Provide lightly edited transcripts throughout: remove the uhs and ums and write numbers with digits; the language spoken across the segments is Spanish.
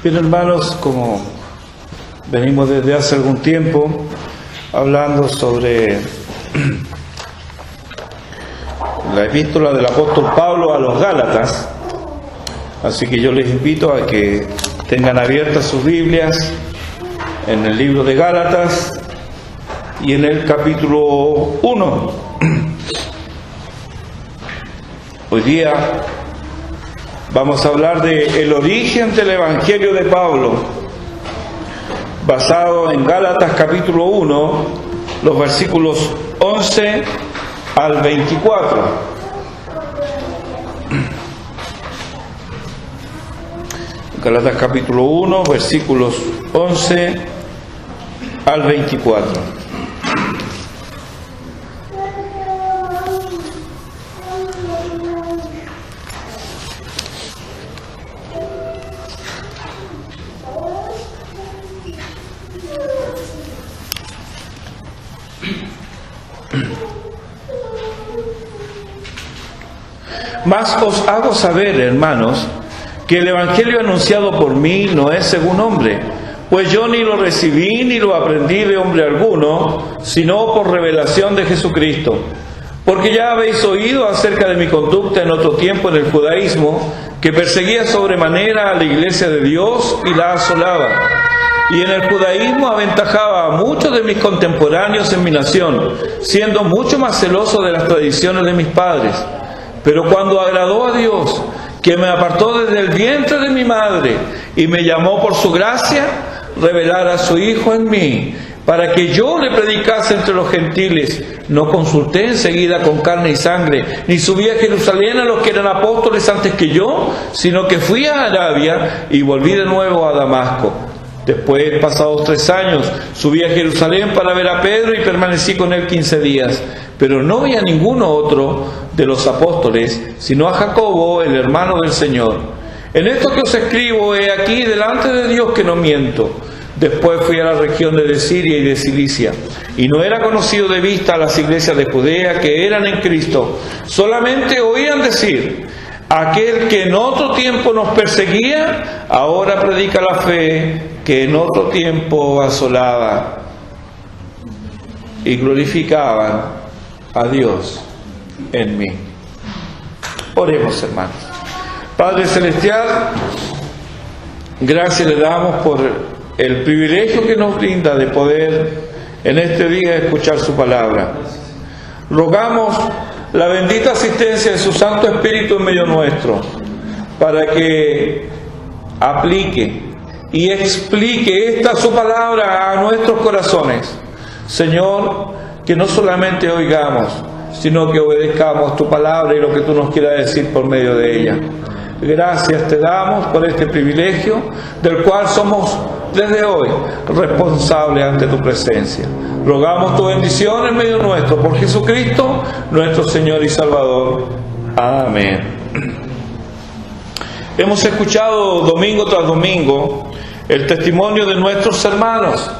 Bien, hermanos, como venimos desde hace algún tiempo hablando sobre la epístola del apóstol Pablo a los Gálatas, así que yo les invito a que tengan abiertas sus Biblias en el libro de Gálatas y en el capítulo 1. Hoy día vamos a hablar del origen del Evangelio de Pablo, basado en Gálatas capítulo 1, los versículos 11 al 24. Gálatas capítulo 1, versículos 11 al 24. Mas os hago saber, hermanos, que el Evangelio anunciado por mí no es según hombre, pues yo ni lo recibí ni lo aprendí de hombre alguno, sino por revelación de Jesucristo. Porque ya habéis oído acerca de mi conducta en otro tiempo en el judaísmo, que perseguía sobremanera a la iglesia de Dios y la asolaba. Y en el judaísmo aventajaba a muchos de mis contemporáneos en mi nación, siendo mucho más celoso de las tradiciones de mis padres. Pero cuando agradó a Dios, que me apartó desde el vientre de mi madre y me llamó por su gracia, revelar a su Hijo en mí, para que yo le predicase entre los gentiles, no consulté enseguida con carne y sangre, ni subí a Jerusalén a los que eran apóstoles antes que yo, sino que fui a Arabia y volví de nuevo a Damasco. Después, pasados 3 años, subí a Jerusalén para ver a Pedro y permanecí con él 15 días. Pero no vi a ninguno otro de los apóstoles, sino a Jacobo, el hermano del Señor. En esto que os escribo, he aquí delante de Dios que no miento. Después fui a la región de Siria y de Cilicia, y no era conocido de vista a las iglesias de Judea que eran en Cristo. Solamente oían decir: aquel que en otro tiempo nos perseguía, ahora predica la fe que en otro tiempo asolaba. Y glorificaban a Dios en mí. Oremos, hermanos. Padre Celestial, gracias le damos por el privilegio que nos brinda de poder en este día escuchar su palabra. Rogamos la bendita asistencia de su Santo Espíritu en medio nuestro, para que aplique y explique esta su palabra a nuestros corazones. Señor, que no solamente oigamos, sino que obedezcamos tu palabra y lo que tú nos quieras decir por medio de ella. Gracias te damos por este privilegio, del cual somos desde hoy responsables ante tu presencia. Rogamos tu bendición en medio nuestro, por Jesucristo, nuestro Señor y Salvador. Amén. Hemos escuchado domingo tras domingo el testimonio de nuestros hermanos,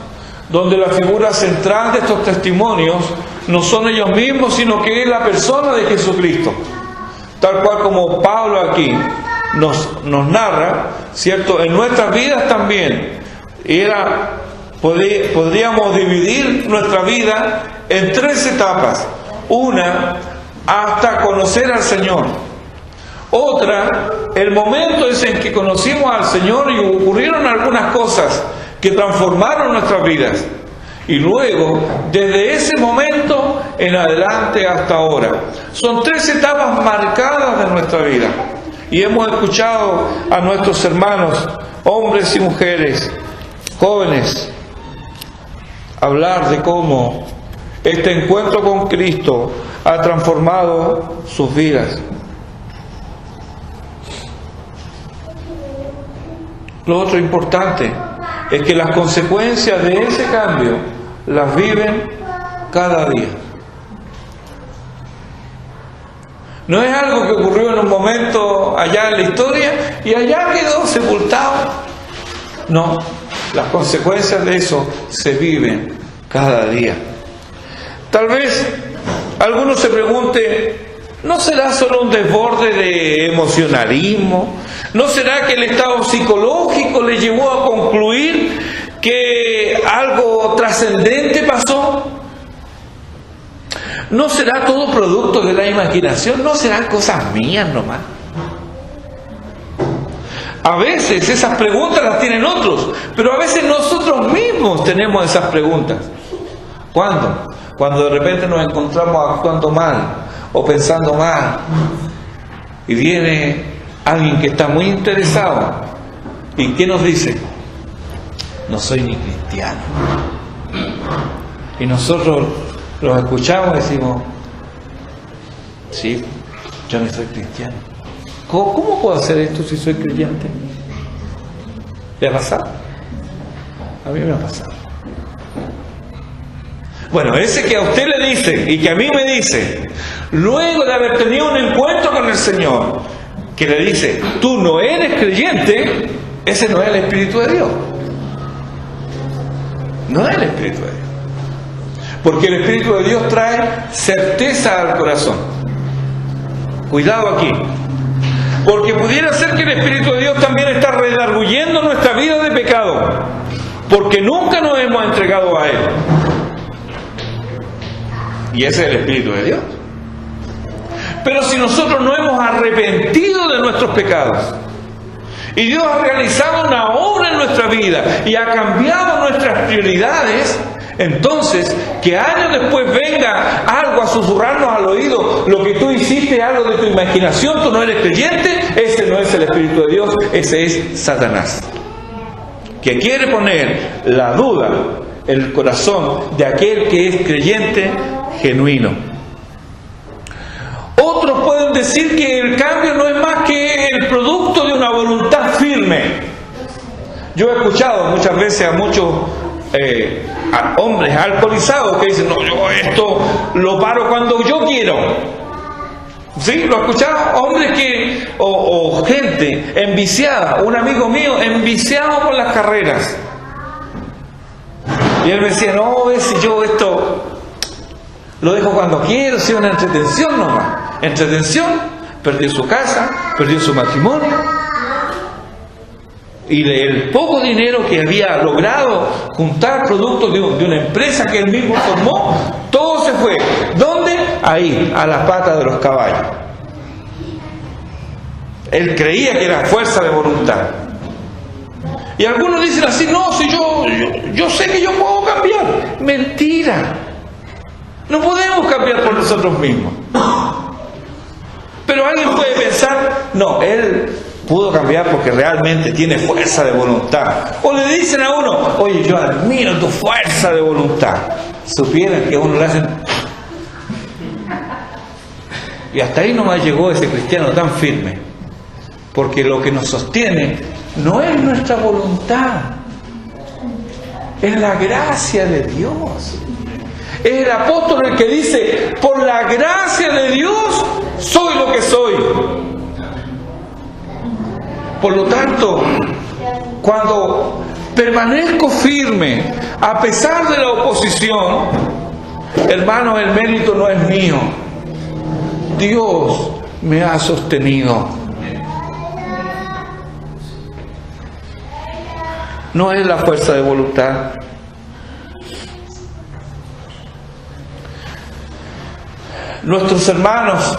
donde la figura central de estos testimonios no son ellos mismos, sino que es la persona de Jesucristo. Tal cual como Pablo aquí nos narra, ¿cierto? En nuestras vidas también. Podríamos dividir nuestra vida en 3 etapas. Una, hasta conocer al Señor. Otra, el momento es en que conocimos al Señor y ocurrieron algunas cosas que transformaron nuestras vidas. Y luego, desde ese momento en adelante hasta ahora. Son 3 etapas marcadas de nuestra vida. Y hemos escuchado a nuestros hermanos, hombres y mujeres, jóvenes, hablar de cómo este encuentro con Cristo ha transformado sus vidas. Lo otro importante es que las consecuencias de ese cambio las viven cada día. No es algo que ocurrió en un momento allá en la historia y allá quedó sepultado. No, las consecuencias de eso se viven cada día. Tal vez alguno se pregunte, ¿No será solo un desborde de emocionalismo? ¿No será que el estado psicológico le llevó a concluir que algo trascendente pasó? ¿No será todo producto de la imaginación? ¿No serán cosas mías nomás? A veces esas preguntas las tienen otros, pero a veces nosotros mismos tenemos esas preguntas. ¿Cuándo? Cuando de repente nos encontramos actuando mal o pensando mal y viene alguien que está muy interesado y ¿qué nos dice? No soy ni cristiano. Y nosotros los escuchamos y decimos, sí, yo no soy cristiano. ¿Cómo puedo hacer esto si soy creyente? ¿Le ha pasado? A mí me ha pasado. Bueno, ese que a usted le dice y que a mí me dice, luego de haber tenido un encuentro con el Señor, que le dice, tú no eres creyente, ese no es el Espíritu de Dios. No es el Espíritu de Dios. Porque el Espíritu de Dios trae certeza al corazón. Cuidado aquí. Porque pudiera ser que el Espíritu de Dios también está redarguyendo nuestra vida de pecado. Porque nunca nos hemos entregado a Él. Y ese es el Espíritu de Dios. Pero si nosotros no hemos arrepentido de nuestros pecados, y Dios ha realizado una obra en nuestra vida y ha cambiado nuestras prioridades, entonces que años después venga algo a susurrarnos al oído, lo que tú hiciste es algo de tu imaginación, tú no eres creyente, ese no es el Espíritu de Dios, ese es Satanás, que quiere poner la duda en el corazón de aquel que es creyente genuino. Otros pueden decir que el cambio no es más que el producto de una voluntad firme. Yo he escuchado muchas veces a muchos a hombres alcoholizados que dicen, no, yo esto lo paro cuando yo quiero. ¿Sí? Lo he escuchado, hombres que o gente enviciada, un amigo mío enviciado por las carreras. Y él me decía, no, ves si yo esto lo dejo cuando quiero, si es una entretención nomás. Entretención, perdió su casa, perdió su matrimonio. Y el poco dinero que había logrado juntar producto de una empresa que él mismo formó, todo se fue. ¿Dónde? Ahí, a las patas de los caballos. Él creía que era fuerza de voluntad. Y algunos dicen así, no, si yo sé que yo puedo cambiar. Mentira. No podemos cambiar por nosotros mismos. Pero alguien puede pensar, no, él pudo cambiar porque realmente tiene fuerza de voluntad. O le dicen a uno, oye, yo admiro tu fuerza de voluntad. Supieran que a uno le hacen... Y hasta ahí nomás llegó ese cristiano tan firme. Porque lo que nos sostiene no es nuestra voluntad, es la gracia de Dios. Es el apóstol el que dice, por la gracia de Dios soy lo que soy. Por lo tanto, cuando permanezco firme a pesar de la oposición, hermano, el mérito no es mío. Dios me ha sostenido. No es la fuerza de voluntad. Nuestros hermanos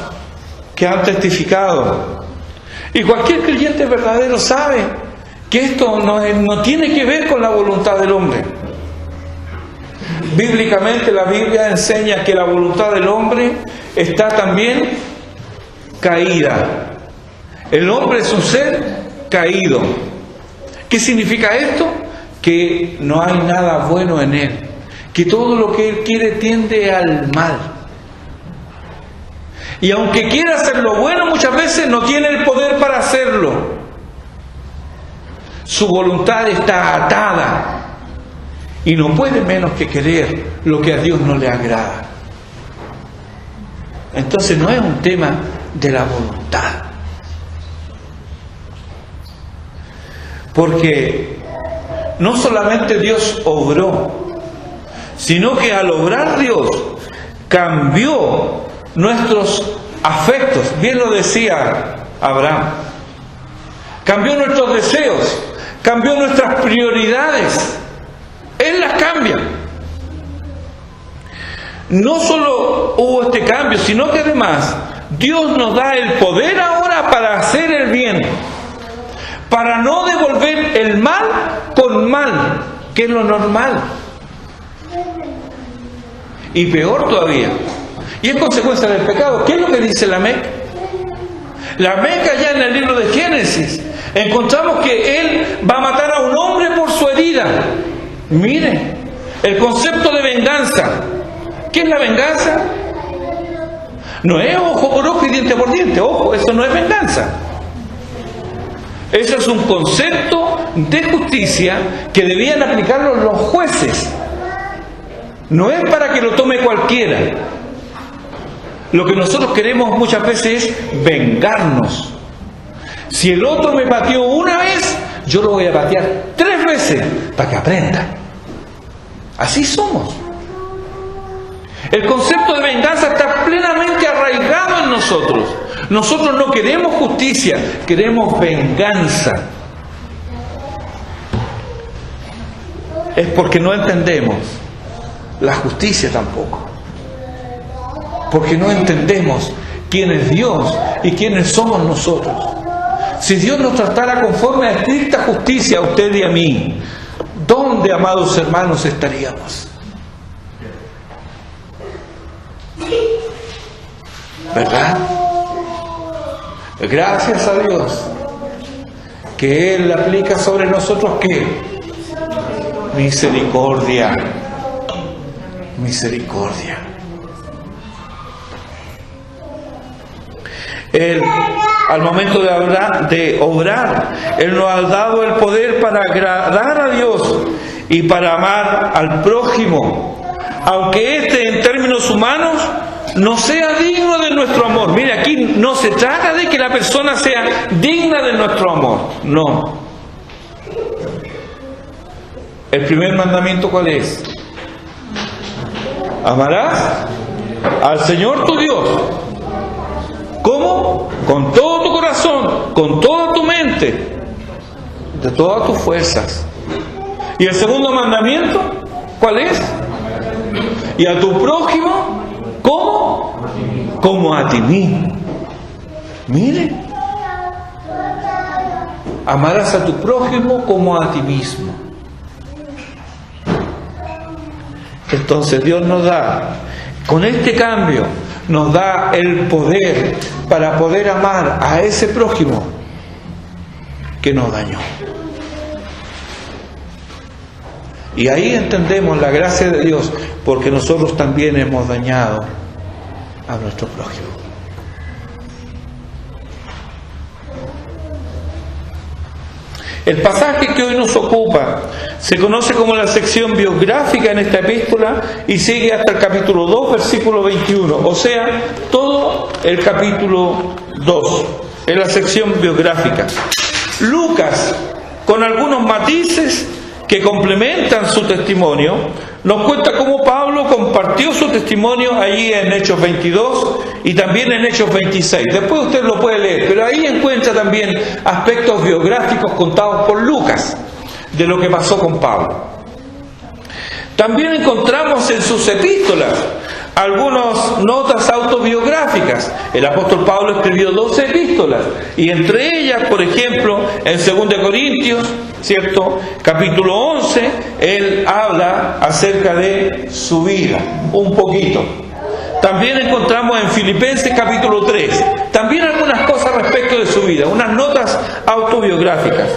que han testificado, y cualquier creyente verdadero sabe que esto no tiene que ver con la voluntad del hombre. Bíblicamente la Biblia enseña que la voluntad del hombre está también caída. El hombre es un ser caído. ¿Qué significa esto? Que no hay nada bueno en él, que todo lo que él quiere tiende al mal. Y aunque quiera hacer lo bueno, muchas veces no tiene el poder para hacerlo. Su voluntad está atada y no puede menos que querer lo que a Dios no le agrada. Entonces no es un tema de la voluntad. Porque no solamente Dios obró, sino que al obrar Dios cambió nuestros afectos, bien lo decía Abraham. Cambió nuestros deseos, cambió nuestras prioridades. Él las cambia. No solo hubo este cambio, sino que además Dios nos da el poder ahora para hacer el bien, para no devolver el mal con mal, que es lo normal. Y peor todavía, y es consecuencia del pecado. ¿Qué es lo que dice la Meca? La Meca, ya en el libro de Génesis, encontramos que él va a matar a un hombre por su herida. Miren, el concepto de venganza. ¿Qué es la venganza? No es ojo por ojo y diente por diente. Ojo, eso no es venganza. Eso es un concepto de justicia que debían aplicarlo los jueces. No es para que lo tome cualquiera. Lo que nosotros queremos muchas veces es vengarnos. Si el otro me pateó una vez, yo lo voy a patear 3 veces para que aprenda. Así somos. El concepto de venganza está plenamente arraigado en nosotros. Nosotros no queremos justicia, queremos venganza. Es porque no entendemos la justicia tampoco. Porque no entendemos quién es Dios y quiénes somos nosotros. Si Dios nos tratara conforme a estricta justicia a usted y a mí, ¿dónde, amados hermanos, estaríamos? ¿Verdad? Gracias a Dios que Él aplica sobre nosotros ¿qué? Misericordia. Misericordia. Él, al momento de obrar, Él nos ha dado el poder para agradar a Dios y para amar al prójimo, aunque éste en términos humanos no sea digno de nuestro amor. Mire, aquí no se trata de que la persona sea digna de nuestro amor, no. El primer mandamiento, ¿cuál es? Amarás al Señor tu Dios. ¿Cómo? Con todo tu corazón, con toda tu mente, de todas tus fuerzas. ¿Y el segundo mandamiento? ¿Cuál es? Y a tu prójimo, ¿cómo? Como a ti mismo. Mire, amarás a tu prójimo como a ti mismo. Entonces Dios nos da, con este cambio, nos da el poder para poder amar a ese prójimo que nos dañó. Y ahí entendemos la gracia de Dios, porque nosotros también hemos dañado a nuestro prójimo. El pasaje que hoy nos ocupa se conoce como la sección biográfica en esta epístola y sigue hasta el capítulo 2, versículo 21. O sea, todo el capítulo 2 es la sección biográfica. Lucas, con algunos matices que complementan su testimonio, nos cuenta cómo Pablo compartió su testimonio allí en Hechos 22 y también en Hechos 26. Después usted lo puede leer, pero ahí encuentra también aspectos biográficos contados por Lucas de lo que pasó con Pablo. También encontramos en sus epístolas algunas notas autobiográficas. El apóstol Pablo escribió 12 epístolas y entre ellas, por ejemplo, en 2 Corintios, ¿cierto? Capítulo 11, él habla acerca de su vida, un poquito. También encontramos en Filipenses capítulo 3, también algunas cosas respecto de su vida, unas notas autobiográficas.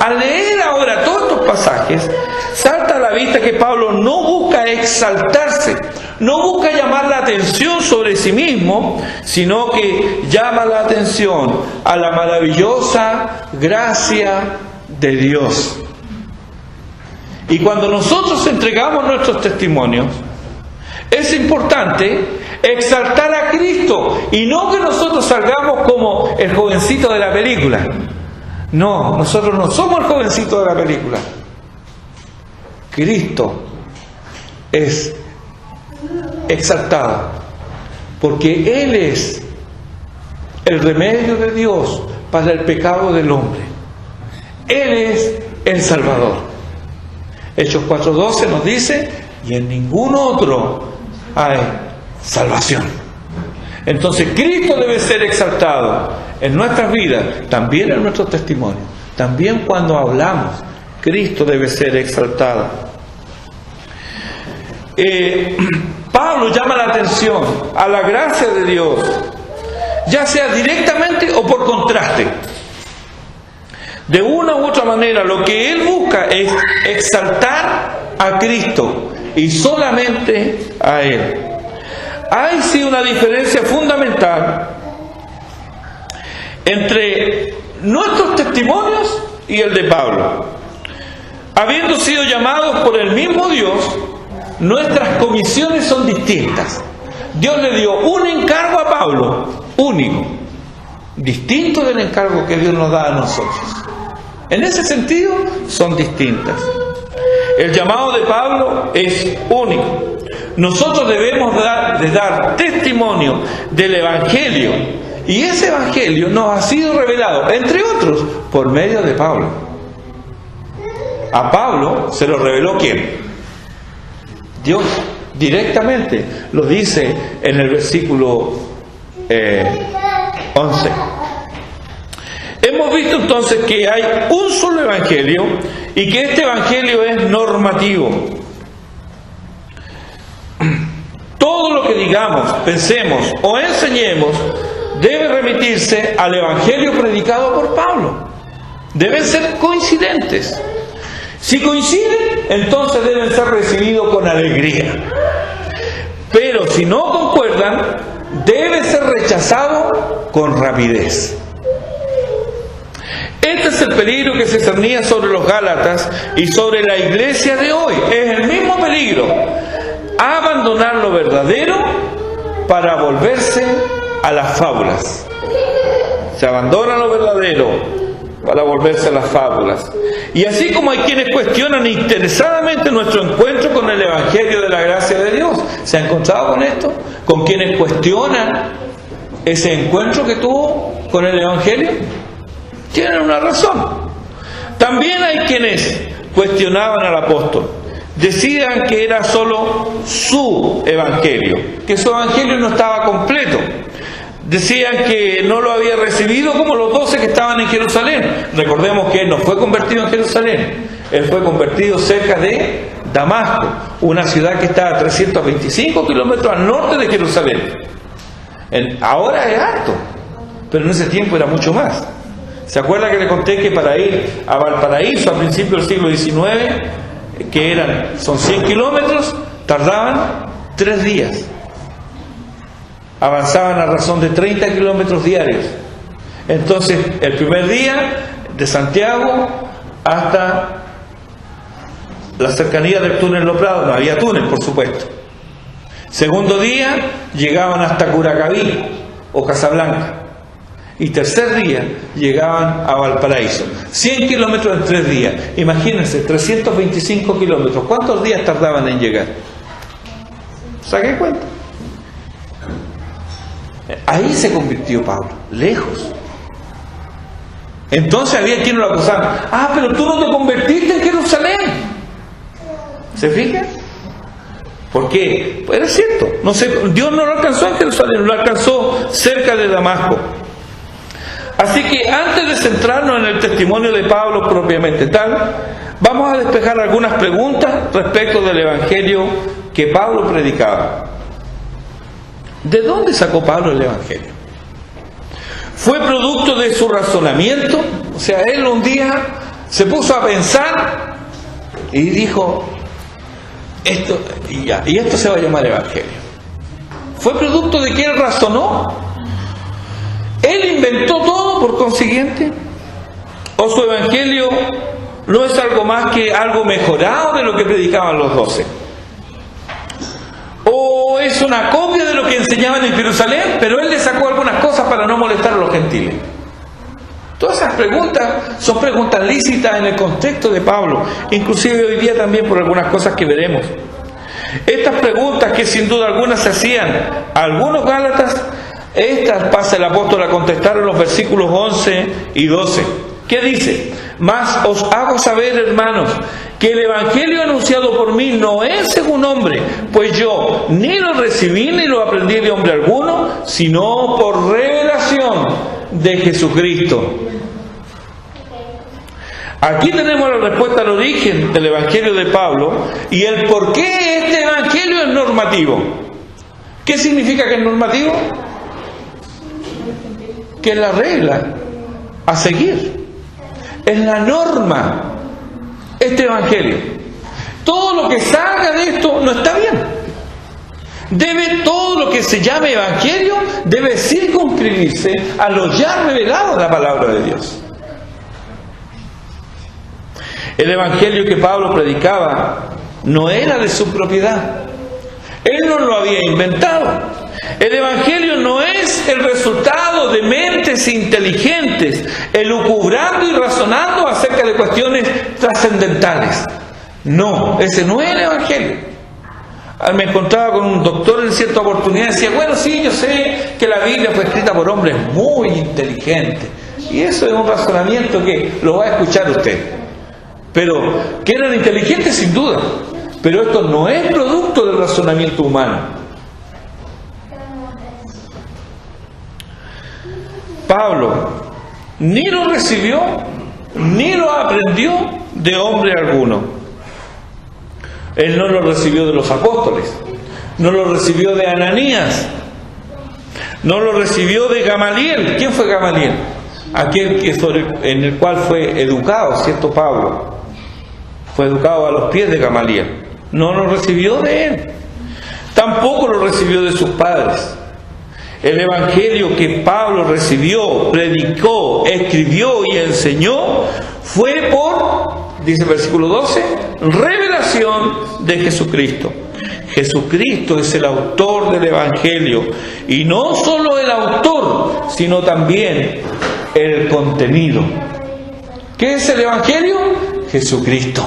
Al leer ahora todos estos pasajes, salta a la vista que Pablo no busca exaltarse, no busca llamar la atención sobre sí mismo, sino que llama la atención a la maravillosa gracia de Dios. Y cuando nosotros entregamos nuestros testimonios, es importante exaltar a Cristo y no que nosotros salgamos como el jovencito de la película. No, nosotros no somos el jovencito de la película. Cristo es exaltado porque Él es el remedio de Dios para el pecado del hombre. Él es el Salvador. Hechos 4:12 nos dice: y en ningún otro hay salvación. Entonces Cristo debe ser exaltado en nuestras vidas, también en nuestro testimonio, también cuando hablamos. Cristo debe ser exaltado. Pablo llama la atención a la gracia de Dios, ya sea directamente o por contraste. De una u otra manera, lo que él busca es exaltar a Cristo y solamente a Él. Hay sí una diferencia fundamental entre nuestros testimonios y el de Pablo. Habiendo sido llamados por el mismo Dios, nuestras comisiones son distintas. Dios le dio un encargo a Pablo, único, distinto del encargo que Dios nos da a nosotros. En ese sentido, son distintas. El llamado de Pablo es único. Nosotros debemos dar testimonio del Evangelio, y ese Evangelio nos ha sido revelado, entre otros, por medio de Pablo. A Pablo se lo reveló ¿quién? Dios, directamente. Lo dice en el versículo 11. Hemos visto entonces que hay un solo Evangelio y que este Evangelio es normativo. Todo lo que digamos, pensemos o enseñemos debe remitirse al Evangelio predicado por Pablo. Deben ser coincidentes. Si coinciden, entonces deben ser recibidos con alegría. Pero si no concuerdan, debe ser rechazado con rapidez. Este es el peligro que se cernía sobre los Gálatas y sobre la iglesia de hoy. Es el mismo peligro: abandonar lo verdadero para volverse a las fábulas. Se abandona lo verdadero para volverse a las fábulas. Y así como hay quienes cuestionan interesadamente nuestro encuentro con el Evangelio de la gracia de Dios, ¿se ha encontrado con esto? Con quienes cuestionan ese encuentro que tuvo con el Evangelio. Tienen una razón. También hay quienes cuestionaban al apóstol. Decían que era solo su evangelio, que su evangelio no estaba completo. Decían que no lo había recibido como los 12 que estaban en Jerusalén. Recordemos que él no fue convertido en Jerusalén, él fue convertido cerca de Damasco, una ciudad que está a 325 kilómetros al norte de Jerusalén. Ahora es harto, pero en ese tiempo era mucho más. ¿Se acuerda que le conté que para ir a Valparaíso a principios del siglo XIX, son 100 kilómetros, tardaban 3 días? Avanzaban a razón de 30 kilómetros diarios. Entonces, el primer día, de Santiago hasta la cercanía del túnel Los Prados, no había túnel, por supuesto. Segundo día, llegaban hasta Curacaví o Casablanca. Y tercer día, llegaban a Valparaíso. 100 kilómetros en 3 días. Imagínense, 325 kilómetros. ¿Cuántos días tardaban en llegar? ¿Saqué cuenta? Ahí se convirtió Pablo, lejos. Entonces había quien lo acusaban: ah, pero tú no te convertiste en Jerusalén. ¿Se fijan? ¿Por qué? Pues era cierto, no sé, Dios no lo alcanzó en Jerusalén, lo alcanzó cerca de Damasco. Así que antes de centrarnos en el testimonio de Pablo propiamente tal, vamos a despejar algunas preguntas respecto del evangelio que Pablo predicaba. ¿De dónde sacó Pablo el evangelio? ¿Fue producto de su razonamiento? O sea, él un día se puso a pensar y dijo: esto, y esto se va a llamar evangelio. ¿Fue producto de que él razonó? ¿Él inventó todo por consiguiente? ¿O su evangelio no es algo más que algo mejorado de lo que predicaban los 12? ¿O es una copia de lo que enseñaban en Jerusalén, pero él le sacó algunas cosas para no molestar a los gentiles? Todas esas preguntas son preguntas lícitas en el contexto de Pablo, inclusive hoy día también por algunas cosas que veremos. Estas preguntas, que sin duda alguna se hacían a algunos gálatas, Esta pasa el apóstol a contestar en los versículos 11 y 12. ¿Qué dice? Mas os hago saber, hermanos, que el evangelio anunciado por mí no es según hombre, pues yo ni lo recibí ni lo aprendí de hombre alguno, sino por revelación de Jesucristo. Aquí tenemos la respuesta al origen del evangelio de Pablo y el por qué este evangelio es normativo. ¿Qué significa que es normativo? Que es la regla a seguir. Es la norma, este evangelio. Todo lo que salga de esto no está bien. Todo lo que se llame evangelio debe circunscribirse a lo ya revelado en la palabra de Dios. El evangelio que Pablo predicaba no era de su propiedad. Él no lo había inventado. El evangelio no es el resultado de mentes inteligentes elucubrando y razonando acerca de cuestiones trascendentales. No, ese no es el evangelio. Me encontraba con un doctor en cierta oportunidad y decía, bueno, sí, yo sé que la Biblia fue escrita por hombres muy inteligentes. Y eso es un razonamiento que lo va a escuchar usted. Pero que eran inteligentes sin duda. Pero esto no es producto del razonamiento humano. Pablo ni lo recibió ni lo aprendió de hombre alguno. Él no lo recibió de los apóstoles, no lo recibió de Ananías, no lo recibió de Gamaliel. ¿Quién fue Gamaliel? Aquel en el cual fue educado, ¿cierto? Pablo fue educado a los pies de Gamaliel. No lo recibió de él, tampoco lo recibió de sus padres. El evangelio que Pablo recibió, predicó, escribió y enseñó fue por, dice el versículo 12, revelación de Jesucristo. Jesucristo es el autor del evangelio, y no solo el autor, sino también el contenido. ¿Qué es el evangelio? Jesucristo.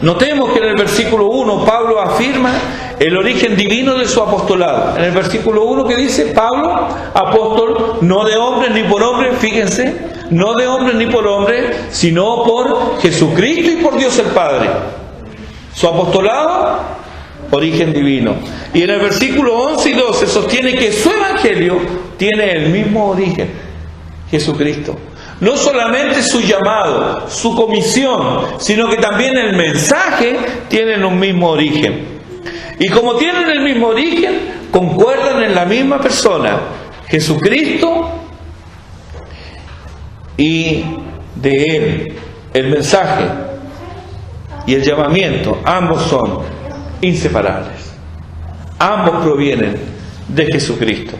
Notemos que en el versículo 1 Pablo afirma el origen divino de su apostolado. En el versículo 1 que dice, Pablo, apóstol, no de hombres ni por hombres, fíjense, no de hombres ni por hombres, sino por Jesucristo y por Dios el Padre. Su apostolado, origen divino. Y en el versículo 11 y 12 sostiene que su evangelio tiene el mismo origen, Jesucristo. No solamente su llamado, su comisión, sino que también el mensaje tienen un mismo origen. Y como tienen el mismo origen, concuerdan en la misma persona, Jesucristo, y de Él el mensaje y el llamamiento, ambos son inseparables. Ambos provienen de Jesucristo.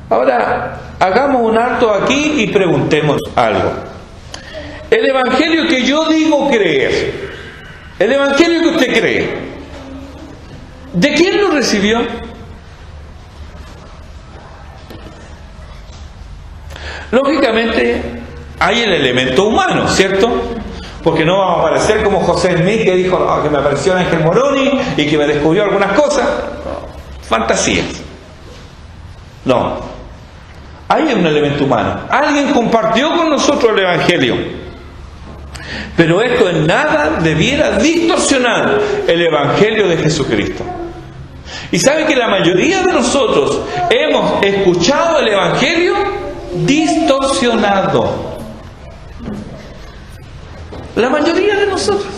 Ahora, hagamos un alto aquí y preguntemos algo. El evangelio que yo digo creer, el evangelio que usted cree, ¿de quién lo recibió? Lógicamente hay el elemento humano, ¿cierto? Porque no vamos a aparecer como José Smith, que dijo que me apareció Ángel Moroni y que me descubrió algunas cosas. Fantasías. No. Hay un elemento humano. Alguien compartió con nosotros el evangelio. Pero esto en nada debiera distorsionar el evangelio de Jesucristo. Y sabe que la mayoría de nosotros hemos escuchado el evangelio distorsionado. La mayoría de nosotros.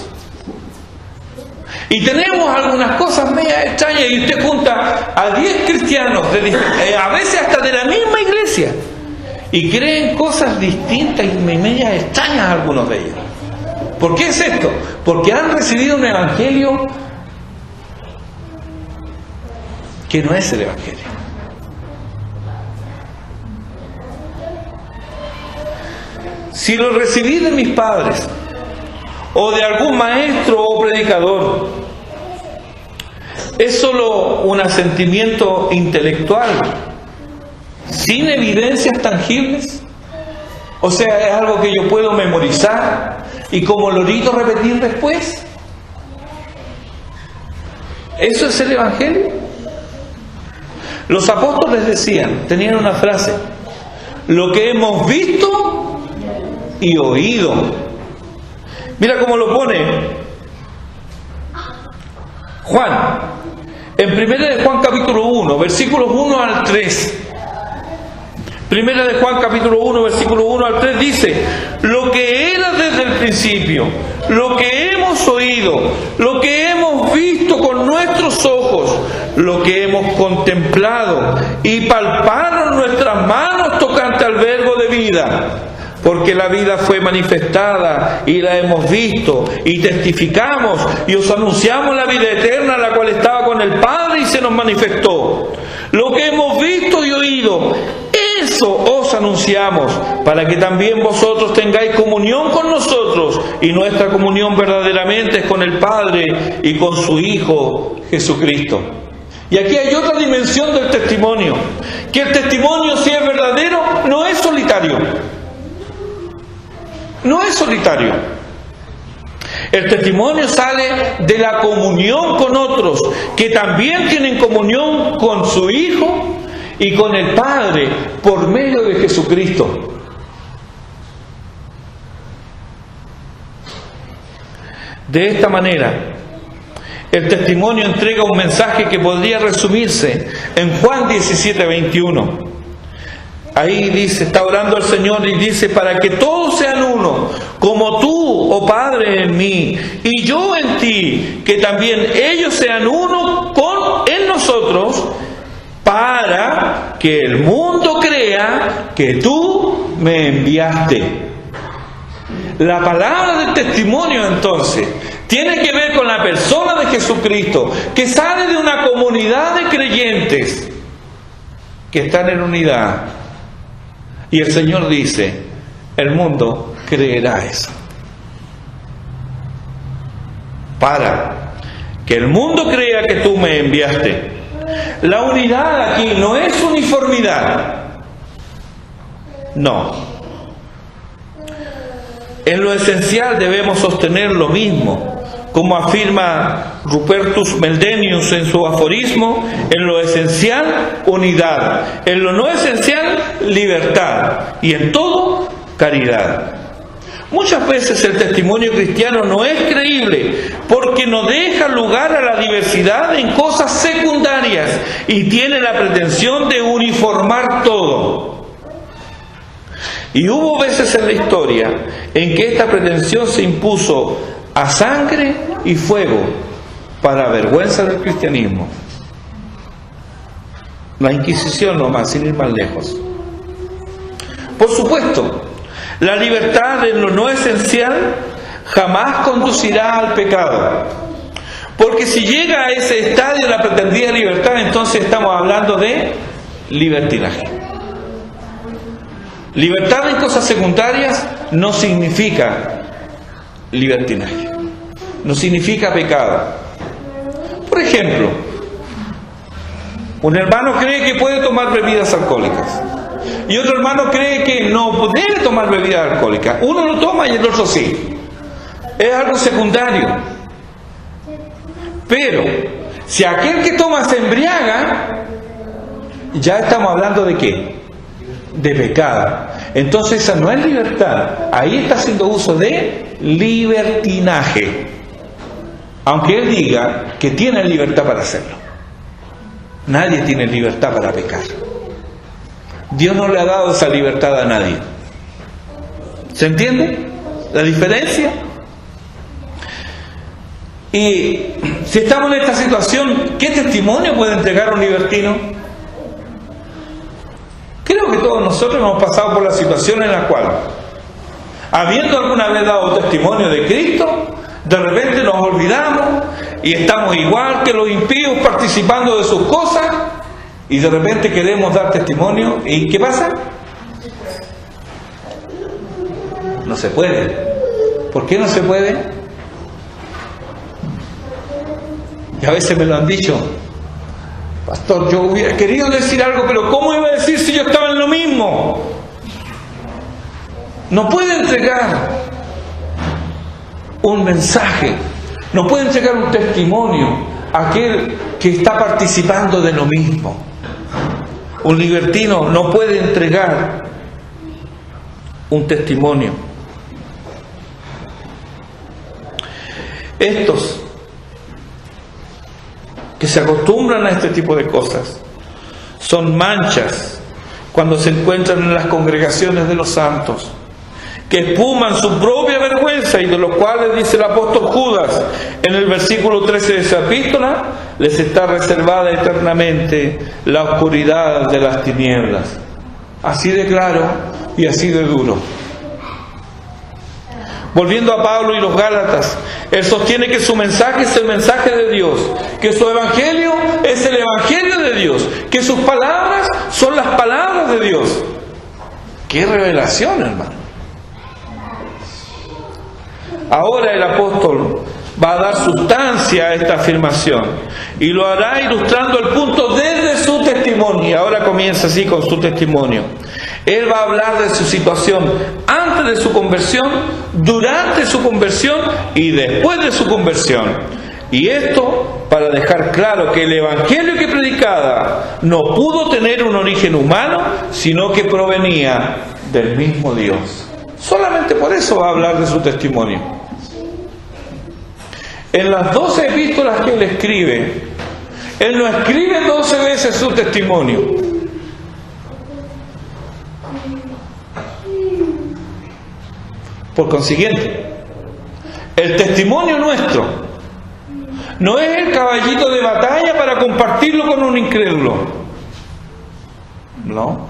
Y tenemos algunas cosas medias extrañas, y usted junta a 10 cristianos, a veces hasta de la misma iglesia, y creen cosas distintas y medias extrañas algunos de ellos. ¿Por qué es esto? Porque han recibido un evangelio que no es el evangelio. Si lo recibí de mis padres, o de algún maestro o predicador, es solo un asentimiento intelectual, sin evidencias tangibles. O sea, es algo que yo puedo memorizar y como lorito repetir después. ¿Eso es el Evangelio? Los apóstoles decían, tenían una frase: lo que hemos visto y oído. Mira cómo lo pone Juan, en 1 de Juan capítulo 1, versículos 1 al 3. 1 de Juan capítulo 1, versículo 1 al 3 dice: lo que era desde el principio, lo que hemos oído, lo que hemos visto con nuestros ojos, lo que hemos contemplado y palparon nuestras manos tocante al verbo de vida. Porque la vida fue manifestada y la hemos visto y testificamos y os anunciamos la vida eterna, la cual estaba con el Padre y se nos manifestó. Lo que hemos visto y oído, eso os anunciamos, para que también vosotros tengáis comunión con nosotros, y nuestra comunión verdaderamente es con el Padre y con su Hijo Jesucristo. Y aquí hay otra dimensión del testimonio, que el testimonio, si es verdadero, no es solitario. No es solitario. El testimonio sale de la comunión con otros, que también tienen comunión con su Hijo y con el Padre por medio de Jesucristo. De esta manera, el testimonio entrega un mensaje que podría resumirse en Juan 17:21. Ahí dice, está orando el Señor y dice: para que todos sean uno, como tú, oh Padre, en mí, y yo en ti, que también ellos sean uno en nosotros, para que el mundo crea que tú me enviaste. La palabra del testimonio, entonces, tiene que ver con la persona de Jesucristo, que sale de una comunidad de creyentes que están en unidad. Y el Señor dice: el mundo creerá eso. Para que el mundo crea que tú me enviaste. La unidad aquí no es uniformidad. No. En lo esencial debemos sostener lo mismo. Como afirma Rupertus Meldenius en su aforismo: en lo esencial, unidad; en lo no esencial, libertad; y en todo, caridad. Muchas veces el testimonio cristiano no es creíble porque no deja lugar a la diversidad en cosas secundarias y tiene la pretensión de uniformar todo. Y hubo veces en la historia en que esta pretensión se impuso a sangre y fuego, para vergüenza del cristianismo. La Inquisición nomás, sin ir más lejos. Por supuesto, la libertad en lo no esencial jamás conducirá al pecado, porque si llega a ese estadio la pretendida libertad, entonces estamos hablando de libertinaje. Libertad en cosas secundarias no significa libertinaje, no significa pecado. Por ejemplo, un hermano cree que puede tomar bebidas alcohólicas y otro hermano cree que no debe tomar bebidas alcohólicas. Uno lo toma y el otro sí. Es algo secundario. Pero si aquel que toma se embriaga, ya estamos hablando ¿de qué? De pecado. Entonces esa no es libertad. Ahí está haciendo uso de libertinaje, aunque él diga que tiene libertad para hacerlo. Nadie tiene libertad para pecar. Dios no le ha dado esa libertad a nadie. ¿Se entiende la diferencia? Y si estamos en esta situación, ¿qué testimonio puede entregar un libertino? Creo que todos nosotros hemos pasado por la situación en la cual, habiendo alguna vez dado testimonio de Cristo, de repente nos olvidamos y estamos igual que los impíos participando de sus cosas, y de repente queremos dar testimonio. ¿Y qué pasa? No se puede. ¿Por qué no se puede? Y a veces me lo han dicho: pastor, yo hubiera querido decir algo, pero ¿cómo iba a decir si yo estaba en lo mismo? No puede entregar un mensaje, no puede entregar un testimonio aquel que está participando de lo mismo. Un libertino no puede entregar un testimonio. Estos que se acostumbran a este tipo de cosas son manchas cuando se encuentran en las congregaciones de los santos, que espuman su propia vergüenza, y de los cuales dice el apóstol Judas en el versículo 13 de esa epístola: les está reservada eternamente la oscuridad de las tinieblas. Así de claro y así de duro. Volviendo a Pablo y los Gálatas, él sostiene que su mensaje es el mensaje de Dios, que su evangelio es el evangelio de Dios, que sus palabras son las palabras de Dios. ¡Qué revelación, hermano! Ahora el apóstol va a dar sustancia a esta afirmación y lo hará ilustrando el punto desde su testimonio. Y ahora comienza así con su testimonio. Él va a hablar de su situación antes de su conversión, durante su conversión y después de su conversión. Y esto para dejar claro que el evangelio que predicaba no pudo tener un origen humano, sino que provenía del mismo Dios. Solamente por eso va a hablar de su testimonio. En las 12 epístolas que él escribe, él no escribe 12 veces su testimonio. Por consiguiente, el testimonio nuestro no es el caballito de batalla para compartirlo con un incrédulo. No.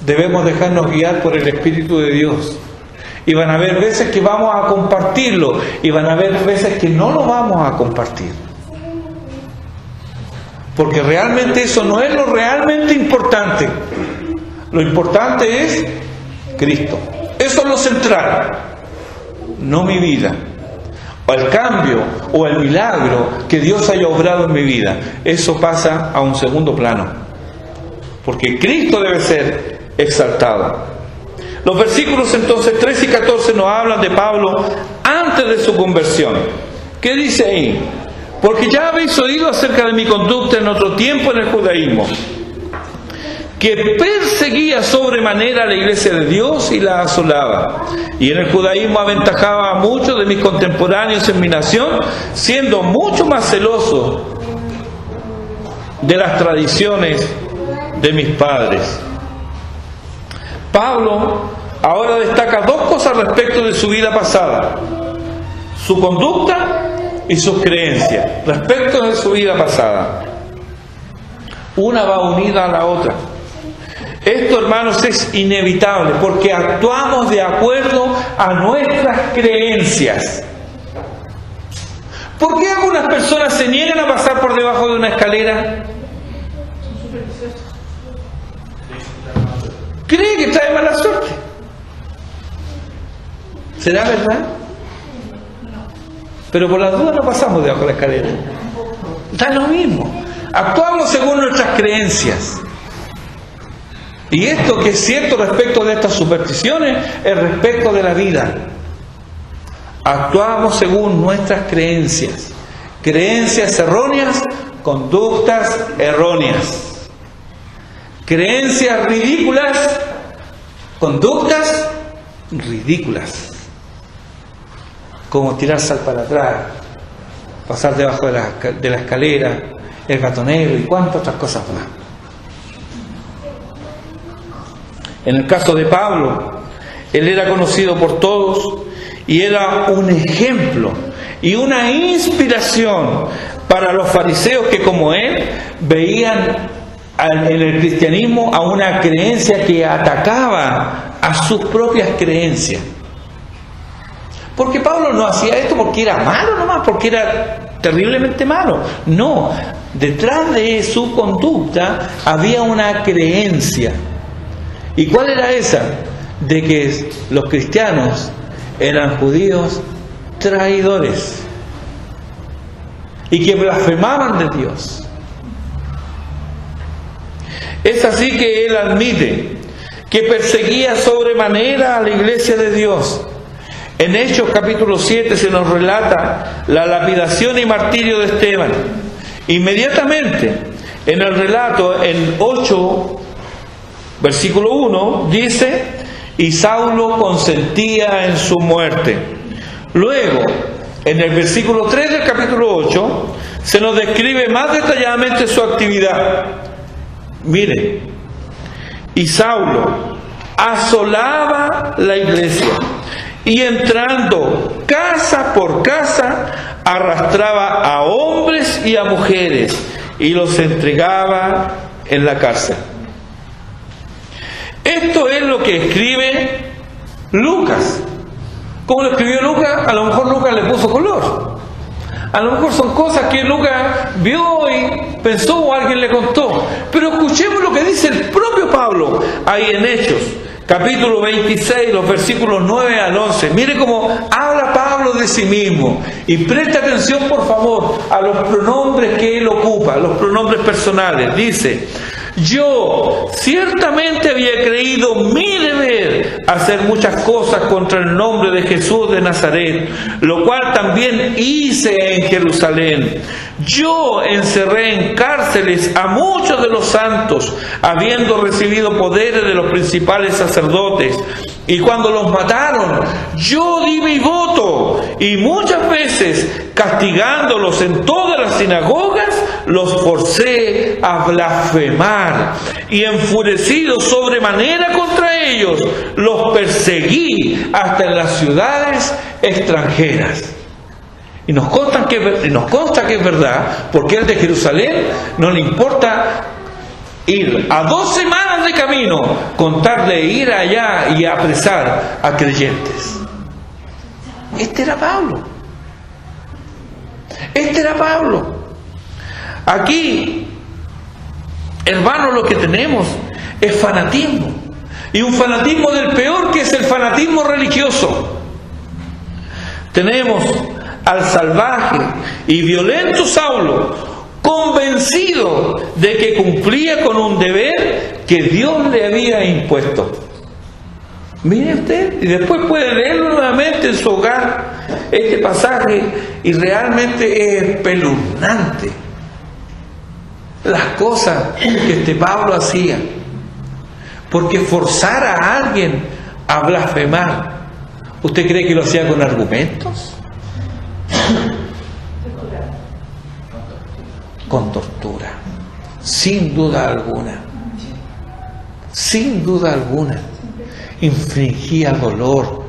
Debemos dejarnos guiar por el Espíritu de Dios. Y van a haber veces que vamos a compartirlo, y van a haber veces que no lo vamos a compartir. Porque realmente eso no es lo realmente importante. Lo importante es Cristo. Eso es lo central, no mi vida, o el cambio, o el milagro que Dios haya obrado en mi vida. Eso pasa a un segundo plano, porque Cristo debe ser exaltado. Los versículos entonces 13 y 14 nos hablan de Pablo antes de su conversión. ¿Qué dice ahí? Porque ya habéis oído acerca de mi conducta en otro tiempo en el judaísmo, que perseguía sobremanera a la iglesia de Dios y la asolaba. Y en el judaísmo aventajaba a muchos de mis contemporáneos en mi nación, siendo mucho más celoso de las tradiciones de mis padres. Pablo ahora destaca dos cosas respecto de su vida pasada: su conducta y sus creencias. Respecto de su vida pasada, una va unida a la otra. Esto, hermanos, es inevitable porque actuamos de acuerdo a nuestras creencias. ¿Por qué algunas personas se niegan a pasar por debajo de una escalera? ¿Cree que trae mala suerte? ¿Será verdad? Pero por las dudas no pasamos debajo de la escalera. Da lo mismo. Actuamos según nuestras creencias. Y esto que es cierto respecto de estas supersticiones es respecto de la vida. Actuamos según nuestras creencias. Creencias erróneas, conductas erróneas. Creencias ridículas, conductas ridículas. Como tirar sal para atrás, pasar debajo de la escalera, el gatonero y cuántas otras cosas más. En el caso de Pablo, él era conocido por todos y era un ejemplo y una inspiración para los fariseos que, como él, veían en el cristianismo a una creencia que atacaba a sus propias creencias. Porque Pablo no hacía esto porque era malo nomás, porque era terriblemente malo. No, detrás de su conducta había una creencia. ¿Y cuál era esa? De que los cristianos eran judíos traidores y que blasfemaban de Dios. Es así que él admite que perseguía sobremanera a la iglesia de Dios. En Hechos capítulo 7 se nos relata la lapidación y martirio de Esteban. Inmediatamente, en el relato, en 8, versículo 1, dice: y Saulo consentía en su muerte. Luego, en el versículo 3 del capítulo 8, se nos describe más detalladamente su actividad. Mire, y Saulo asolaba la iglesia y entrando casa por casa arrastraba a hombres y a mujeres y los entregaba en la cárcel. Esto es lo que escribe Lucas. ¿Cómo lo escribió Lucas? A lo mejor Lucas le puso color. A lo mejor son cosas que Lucas vio y pensó o alguien le contó. Pero escuchemos lo que dice el propio Pablo ahí en Hechos, capítulo 26, los versículos 9 al 11. Mire cómo habla Pablo de sí mismo. Y preste atención, por favor, a los pronombres que él ocupa, los pronombres personales. Dice: yo ciertamente había creído mi deber hacer muchas cosas contra el nombre de Jesús de Nazaret, lo cual también hice en Jerusalén. Yo encerré en cárceles a muchos de los santos, habiendo recibido poderes de los principales sacerdotes. Y cuando los mataron, yo di mi voto, y muchas veces, castigándolos en todas las sinagogas, los forcé a blasfemar. Y enfurecido sobremanera contra ellos, los perseguí hasta en las ciudades extranjeras. Y nos consta que es verdad, porque el de Jerusalén no le importa ir a 2 semanas de camino, contarle ir allá y apresar a creyentes. Este era Pablo. Aquí, hermanos, lo que tenemos es fanatismo. Y un fanatismo del peor, que es el fanatismo religioso. Tenemos al salvaje y violento Saulo, convencido de que cumplía con un deber que Dios le había impuesto. Mire usted, y después puede leerlo nuevamente en su hogar, este pasaje, y realmente es espeluznante las cosas que este Pablo hacía. Porque forzar a alguien a blasfemar, ¿usted cree que lo hacía con argumentos? Con tortura, sin duda alguna, infligía dolor.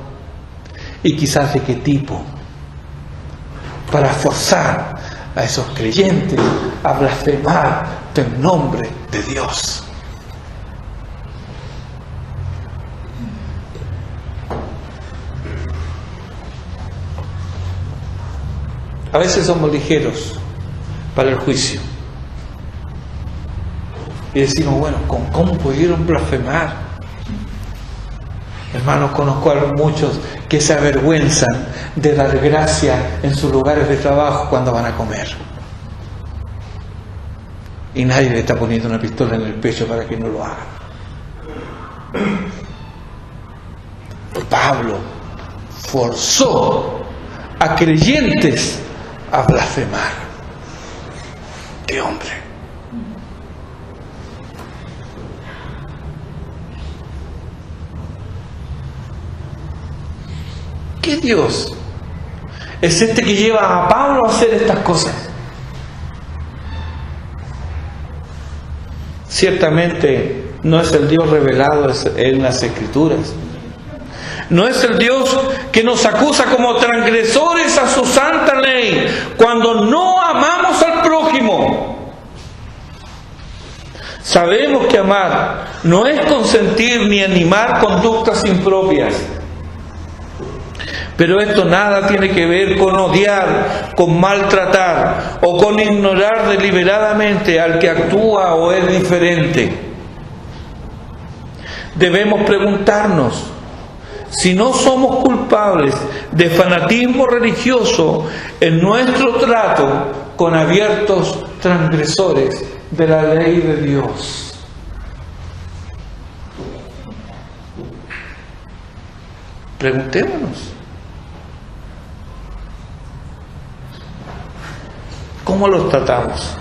¿Y quizás de qué tipo? Para forzar a esos creyentes a blasfemar el nombre de Dios. A veces somos ligeros para el juicio y decimos: bueno, ¿cómo pudieron blasfemar? Hermanos, conozco a muchos que se avergüenzan de dar gracia en sus lugares de trabajo cuando van a comer, y nadie le está poniendo una pistola en el pecho para que no lo haga. Pablo forzó a creyentes a blasfemar. ¡Qué hombre! ¿Qué Dios es este que lleva a Pablo a hacer estas cosas? Ciertamente no es el Dios revelado en las Escrituras. No es el Dios que nos acusa como transgresores a su santa ley cuando no amamos al prójimo. Sabemos que amar no es consentir ni animar conductas impropias. Pero esto nada tiene que ver con odiar, con maltratar o con ignorar deliberadamente al que actúa o es diferente. Debemos preguntarnos si no somos culpables de fanatismo religioso en nuestro trato con abiertos transgresores de la ley de Dios. Preguntémonos. ¿Cómo los tratamos?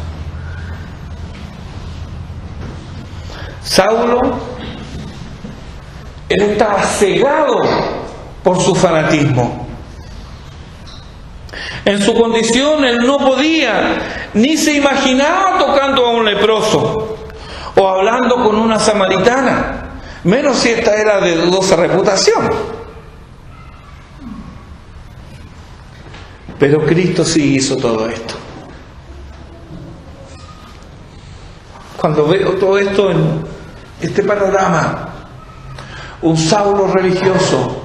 Saulo, él estaba cegado por su fanatismo. En su condición él no podía, ni se imaginaba tocando a un leproso o hablando con una samaritana, menos si esta era de dudosa reputación. Pero Cristo sí hizo todo esto. Cuando veo todo esto en este panorama, un Saulo religioso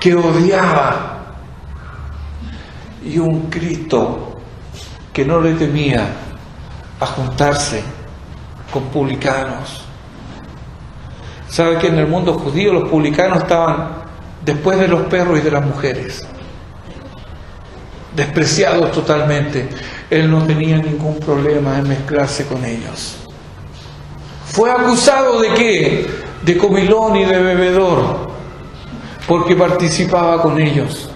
que odiaba y un Cristo que no le temía a juntarse con publicanos. ¿Sabe que en el mundo judío los publicanos estaban después de los perros y de las mujeres? Despreciados totalmente. Él no tenía ningún problema en mezclarse con ellos. Fue acusado ¿de qué? De comilón y de bebedor, porque participaba con ellos.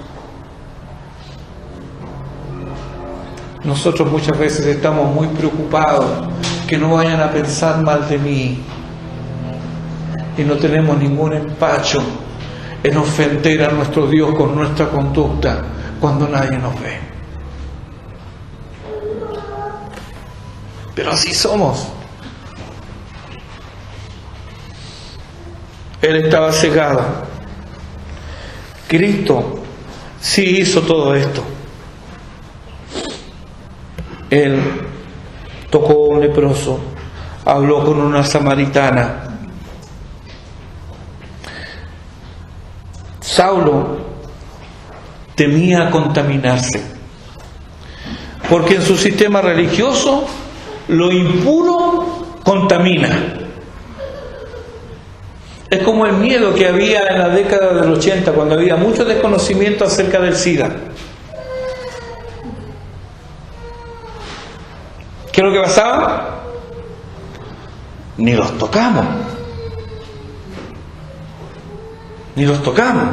Nosotros muchas veces estamos muy preocupados que no vayan a pensar mal de mí, y no tenemos ningún empacho en ofender a nuestro Dios con nuestra conducta cuando nadie nos ve. Pero así somos. Él estaba cegado. Cristo sí hizo todo esto. Él tocó a un leproso, habló con una samaritana. Saulo temía contaminarse, porque en su sistema religioso lo impuro contamina. Es como el miedo que había en la década del 80, cuando había mucho desconocimiento acerca del SIDA. ¿Qué es lo que pasaba? Ni los tocamos. Ni los tocamos.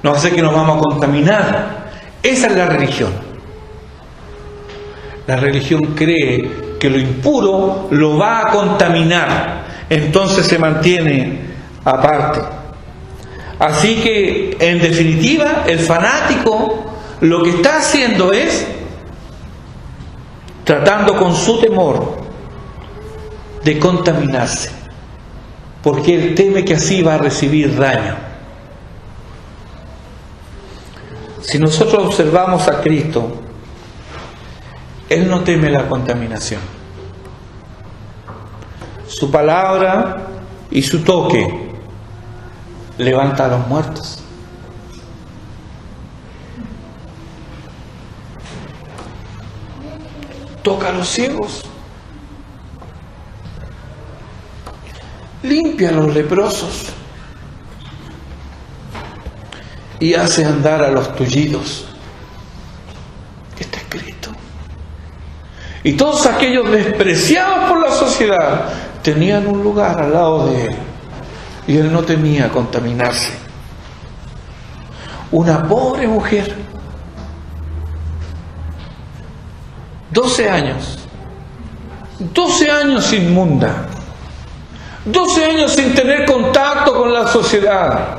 Nos hace que nos vamos a contaminar. Esa es la religión. La religión cree que lo impuro lo va a contaminar. Entonces se mantiene aparte. Así que, en definitiva, el fanático lo que está haciendo es tratando con su temor de contaminarse, porque él teme que así va a recibir daño. Si nosotros observamos a Cristo, Él no teme la contaminación. Su palabra y su toque levanta a los muertos. Toca a los ciegos. Limpia a los leprosos. Y hace andar a los tullidos. Está escrito. Y todos aquellos despreciados por la sociedad tenían un lugar al lado de él. Y él no temía contaminarse. Una pobre mujer, 12 años inmunda, 12 años sin tener contacto con la sociedad,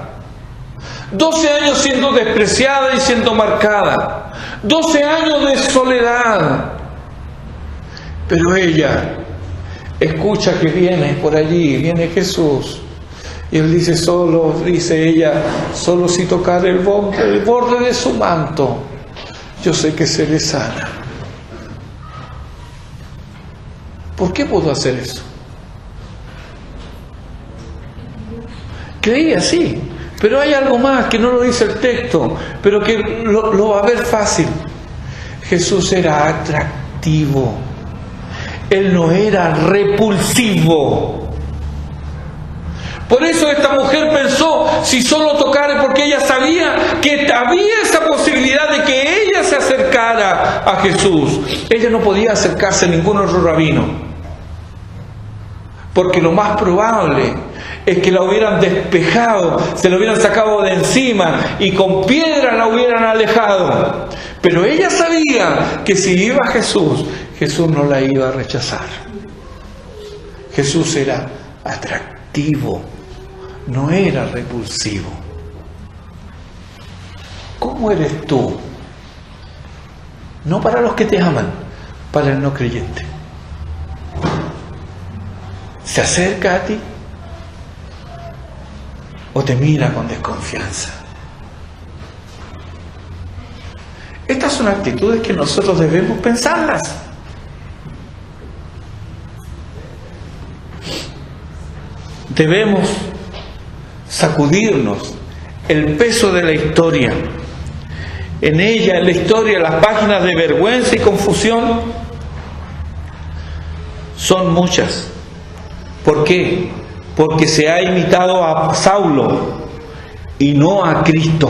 12 años siendo despreciada y siendo marcada, 12 años de soledad. Pero ella escucha que viene por allí, viene Jesús. Y él dice, dice ella, solo si tocar el borde de su manto, yo sé que seré sana. ¿Por qué pudo hacer eso? Creía, sí, pero hay algo más que no lo dice el texto, pero que lo va a ver fácil. Jesús era atractivo. Él no era repulsivo. Por eso esta mujer pensó, si solo tocare, porque ella sabía que había esa posibilidad de que ella se acercara a Jesús. Ella no podía acercarse a ningún otro rabino, porque lo más probable es que la hubieran despejado, se la hubieran sacado de encima y con piedra la hubieran alejado. Pero ella sabía que si iba Jesús, Jesús no la iba a rechazar. Jesús era atractivo, no era repulsivo. ¿Cómo eres tú? No para los que te aman, para el no creyente. ¿Se acerca a ti o te mira con desconfianza? Estas son actitudes que nosotros debemos pensarlas. Debemos sacudirnos el peso de la historia. En ella, en la historia, las páginas de vergüenza y confusión son muchas. ¿Por qué? Porque se ha imitado a Saulo y no a Cristo.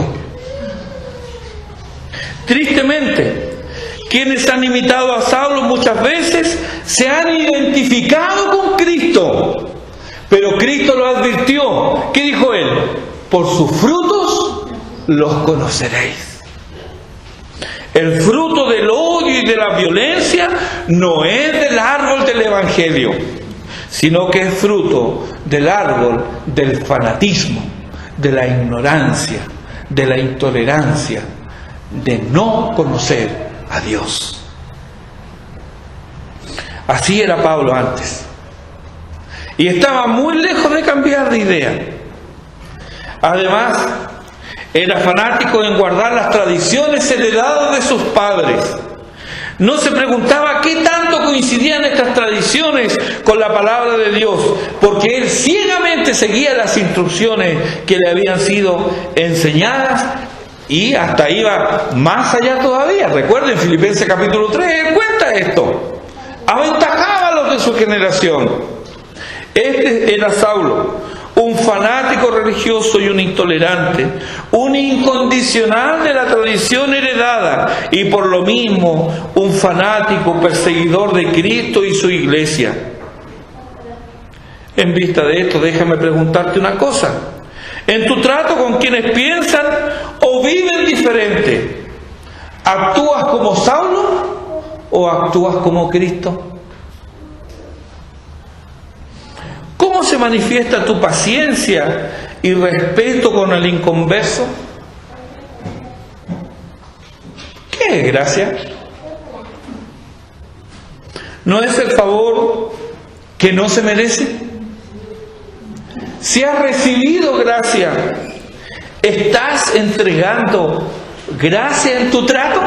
Tristemente, quienes han imitado a Saulo muchas veces se han identificado con Cristo. Pero Cristo lo advirtió. ¿Qué dijo él? Por sus frutos los conoceréis. El fruto del odio y de la violencia no es del árbol del Evangelio, sino que es fruto del árbol del fanatismo, de la ignorancia, de la intolerancia, de no conocer a Dios. Así era Pablo antes. Y estaba muy lejos de cambiar de idea. Además, era fanático en guardar las tradiciones heredadas de sus padres. No se preguntaba qué tanto coincidían estas tradiciones con la palabra de Dios, porque él ciegamente seguía las instrucciones que le habían sido enseñadas y hasta iba más allá todavía. Recuerden, Filipenses capítulo 3, él cuenta esto. Aventajaba a los de su generación. Este era Saulo, un fanático religioso y un intolerante, un incondicional de la tradición heredada y por lo mismo un fanático perseguidor de Cristo y su iglesia. En vista de esto, déjame preguntarte una cosa. En tu trato con quienes piensan o viven diferente, ¿actúas como Saulo o actúas como Cristo? ¿Cómo se manifiesta tu paciencia y respeto con el inconverso? ¿Qué es gracia? ¿No es el favor que no se merece? Si has recibido gracia, ¿estás entregando gracia en tu trato?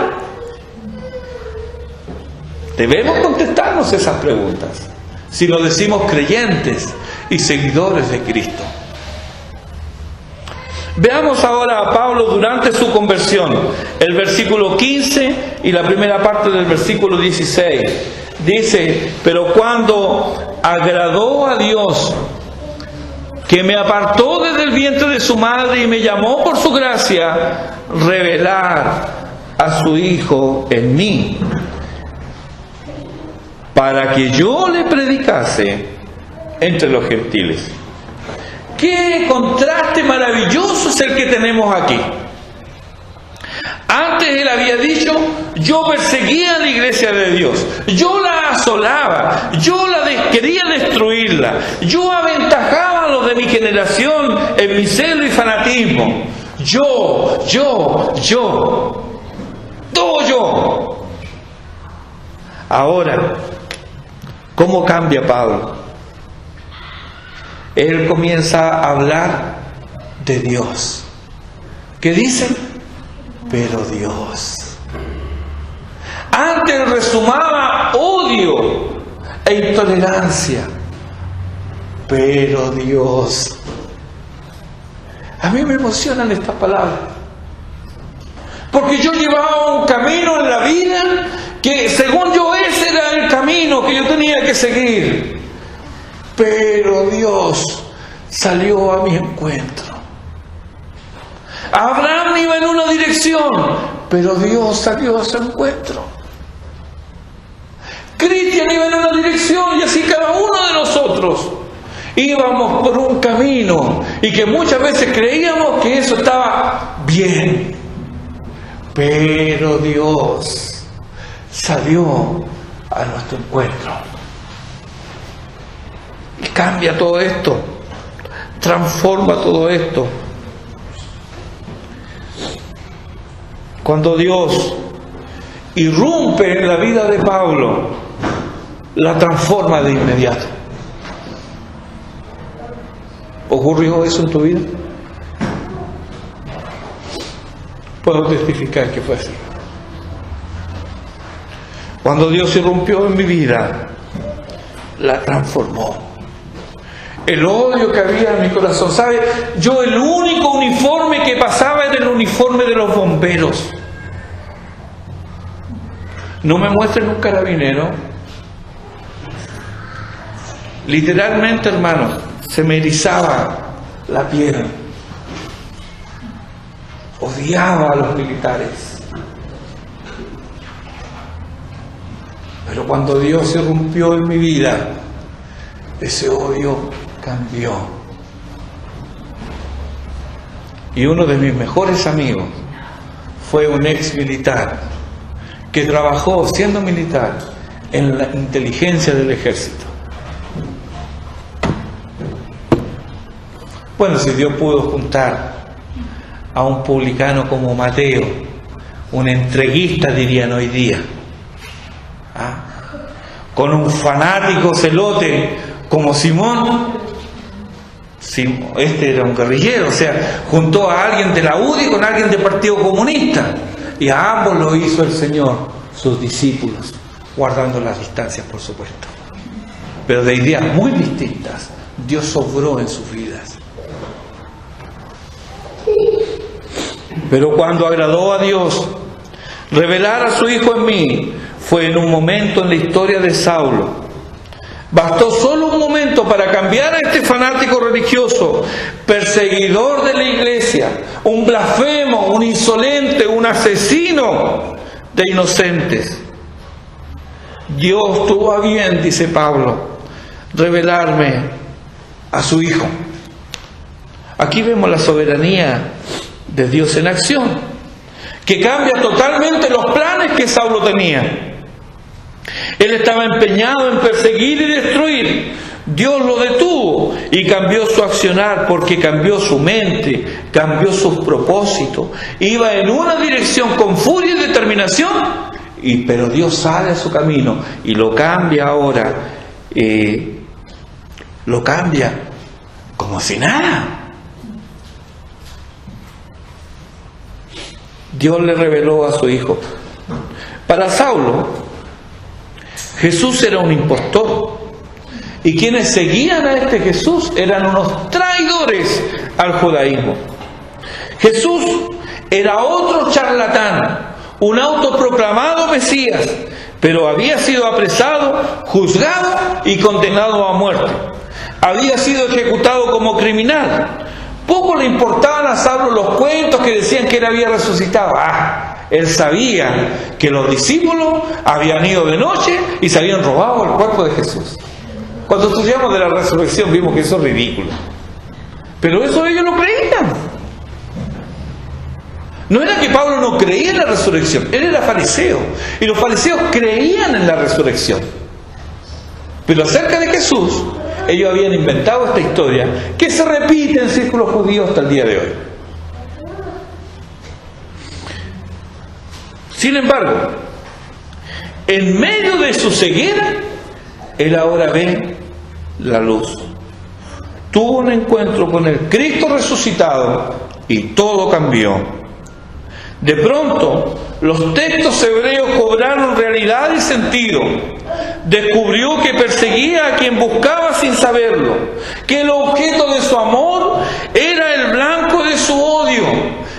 Debemos contestarnos esas preguntas, si lo decimos creyentes y seguidores de Cristo. Veamos ahora a Pablo durante su conversión, el versículo 15 y la primera parte del versículo 16. Dice: pero cuando agradó a Dios, que me apartó desde el vientre de su madre y me llamó por su gracia, revelar a su Hijo en mí, para que yo le predicase entre los gentiles. ¡Qué contraste maravilloso es el que tenemos aquí! Antes él había dicho: yo perseguía la iglesia de Dios, yo la asolaba, yo quería destruirla, yo aventajaba a los de mi generación en mi celo y fanatismo. Yo, todo yo. Ahora, ¿cómo cambia Pablo? Él comienza a hablar de Dios. ¿Qué dice? Pero Dios. Antes resumaba odio e intolerancia. Pero Dios. A mí me emocionan estas palabras. Porque yo llevaba un camino en la vida que, según yo, ese era el camino que yo tenía que seguir. Pero Dios salió a mi encuentro. Abraham iba en una dirección, pero Dios salió a su encuentro. Cristian iba en una dirección, y así cada uno de nosotros. íbamos por un camino y que muchas veces creíamos que eso estaba bien. Pero Dios salió a nuestro encuentro y cambia todo esto, transforma todo esto. Cuando Dios irrumpe en la vida de Pablo, la transforma de inmediato. ¿Ocurrió eso en tu vida? Puedo testificar que fue así. Cuando Dios irrumpió en mi vida, la transformó. El odio que había en mi corazón, ¿sabe? Yo el único uniforme que pasaba era el uniforme de los bomberos. No me muestren un carabinero. Literalmente, hermanos, se me erizaba la piel. Odiaba a los militares. Pero cuando Dios irrumpió en mi vida, ese odio cambió. Y uno de mis mejores amigos fue un ex militar que trabajó siendo militar en la inteligencia del ejército. Bueno, si Dios pudo juntar a un publicano como Mateo, un entreguista dirían hoy día, con un fanático celote como Simón, este era un guerrillero, o sea, juntó a alguien de la UDI con alguien del Partido Comunista, y a ambos lo hizo el Señor, sus discípulos, guardando las distancias, por supuesto, pero de ideas muy distintas. Dios sobró en sus vidas. Pero cuando agradó a Dios revelar a su Hijo en mí, fue en un momento en la historia de Saulo. Bastó solo un momento para cambiar a este fanático religioso, perseguidor de la iglesia, un blasfemo, un insolente, un asesino de inocentes. Dios tuvo a bien, dice Pablo, revelarme a su Hijo. Aquí vemos la soberanía de Dios en acción, que cambia totalmente los planes que Saulo tenía. Él estaba empeñado en perseguir y destruir. Dios lo detuvo y cambió su accionar, porque cambió su mente, cambió sus propósitos. Iba en una dirección con furia y determinación, pero Dios sale a su camino y lo cambia ahora. Lo cambia como si nada. Dios le reveló a su Hijo. Para Saulo, Jesús era un impostor, y quienes seguían a este Jesús eran unos traidores al judaísmo. Jesús era otro charlatán, un autoproclamado Mesías, pero había sido apresado, juzgado y condenado a muerte. Había sido ejecutado como criminal. Poco le importaban a Saulo los cuentos que decían que él había resucitado. Él sabía que los discípulos habían ido de noche y se habían robado el cuerpo de Jesús. Cuando estudiamos de la resurrección vimos que eso es ridículo. Pero eso ellos lo creían. No era que Pablo no creía en la resurrección, él era fariseo. Y los fariseos creían en la resurrección. Pero acerca de Jesús, ellos habían inventado esta historia que se repite en círculos judíos hasta el día de hoy. Sin embargo, en medio de su ceguera, él ahora ve la luz. Tuvo un encuentro con el Cristo resucitado y todo cambió. De pronto, los textos hebreos cobraron realidad y sentido. Descubrió que perseguía a quien buscaba sin saberlo, que el objeto de su amor era el blanco de su odio.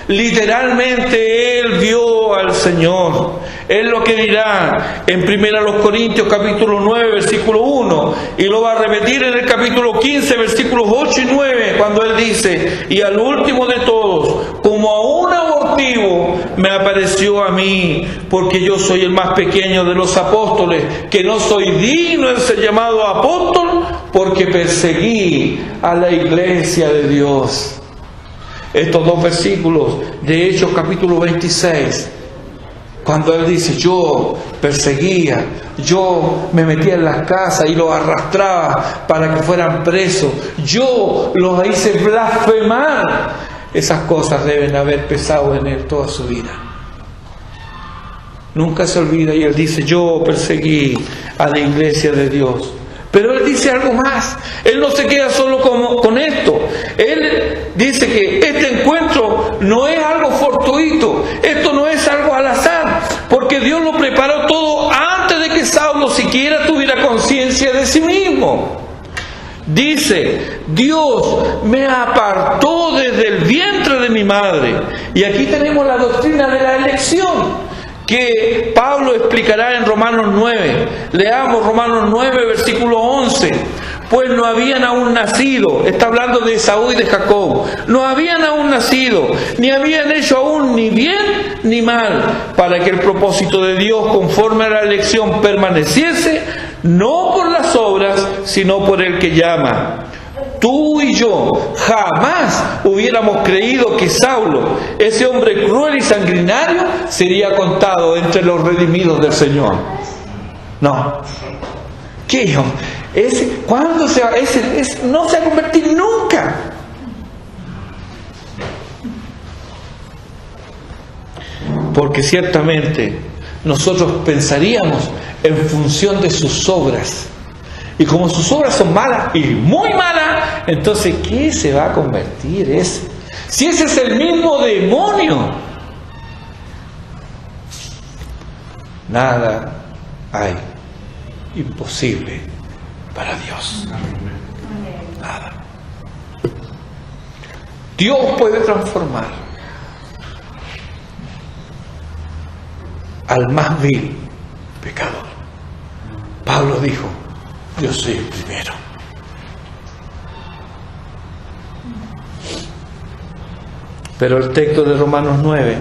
Literalmente él vio al Señor. Es lo que dirá en 1 Corintios capítulo 9 versículo 1, y lo va a repetir en el capítulo 15 versículos 8 y 9, cuando él dice: y al último de todos, como a un abortivo me apareció a mí, porque yo soy el más pequeño de los apóstoles, que no soy digno de ser llamado apóstol porque perseguí a la iglesia de Dios. Estos dos versículos de Hechos capítulo 26, cuando él dice, yo perseguía, yo me metía en las casas y los arrastraba para que fueran presos, yo los hice blasfemar. Esas cosas deben haber pesado en él toda su vida. Nunca se olvida, y él dice, yo perseguí a la iglesia de Dios. Pero él dice algo más. Él no se queda solo con esto. Él dice que este encuentro no es algo fortuito. Esto no es algo al azar. Porque Dios lo preparó todo antes de que Saulo siquiera tuviera conciencia de sí mismo. Dice, Dios me apartó desde el vientre de mi madre. Y aquí tenemos la doctrina de la elección, que Pablo explicará en Romanos 9. Leamos Romanos 9, versículo 11. Pues no habían aún nacido, está hablando de Esaú y de Jacob, no habían aún nacido, ni habían hecho aún ni bien ni mal, para que el propósito de Dios conforme a la elección permaneciese, no por las obras, sino por el que llama. Tú y yo jamás hubiéramos creído que Saulo, ese hombre cruel y sanguinario, sería contado entre los redimidos del Señor. No. ¿Qué? ¿Cuándo se va? No se va a convertir nunca. Porque ciertamente nosotros pensaríamos en función de sus obras. Y como sus obras son malas y muy malas, entonces ¿qué se va a convertir ese? Si ese es el mismo demonio. Nada hay imposible para Dios. Nada. Dios puede transformar al más vil pecador. Pablo dijo, yo soy el primero. Pero el texto de Romanos 9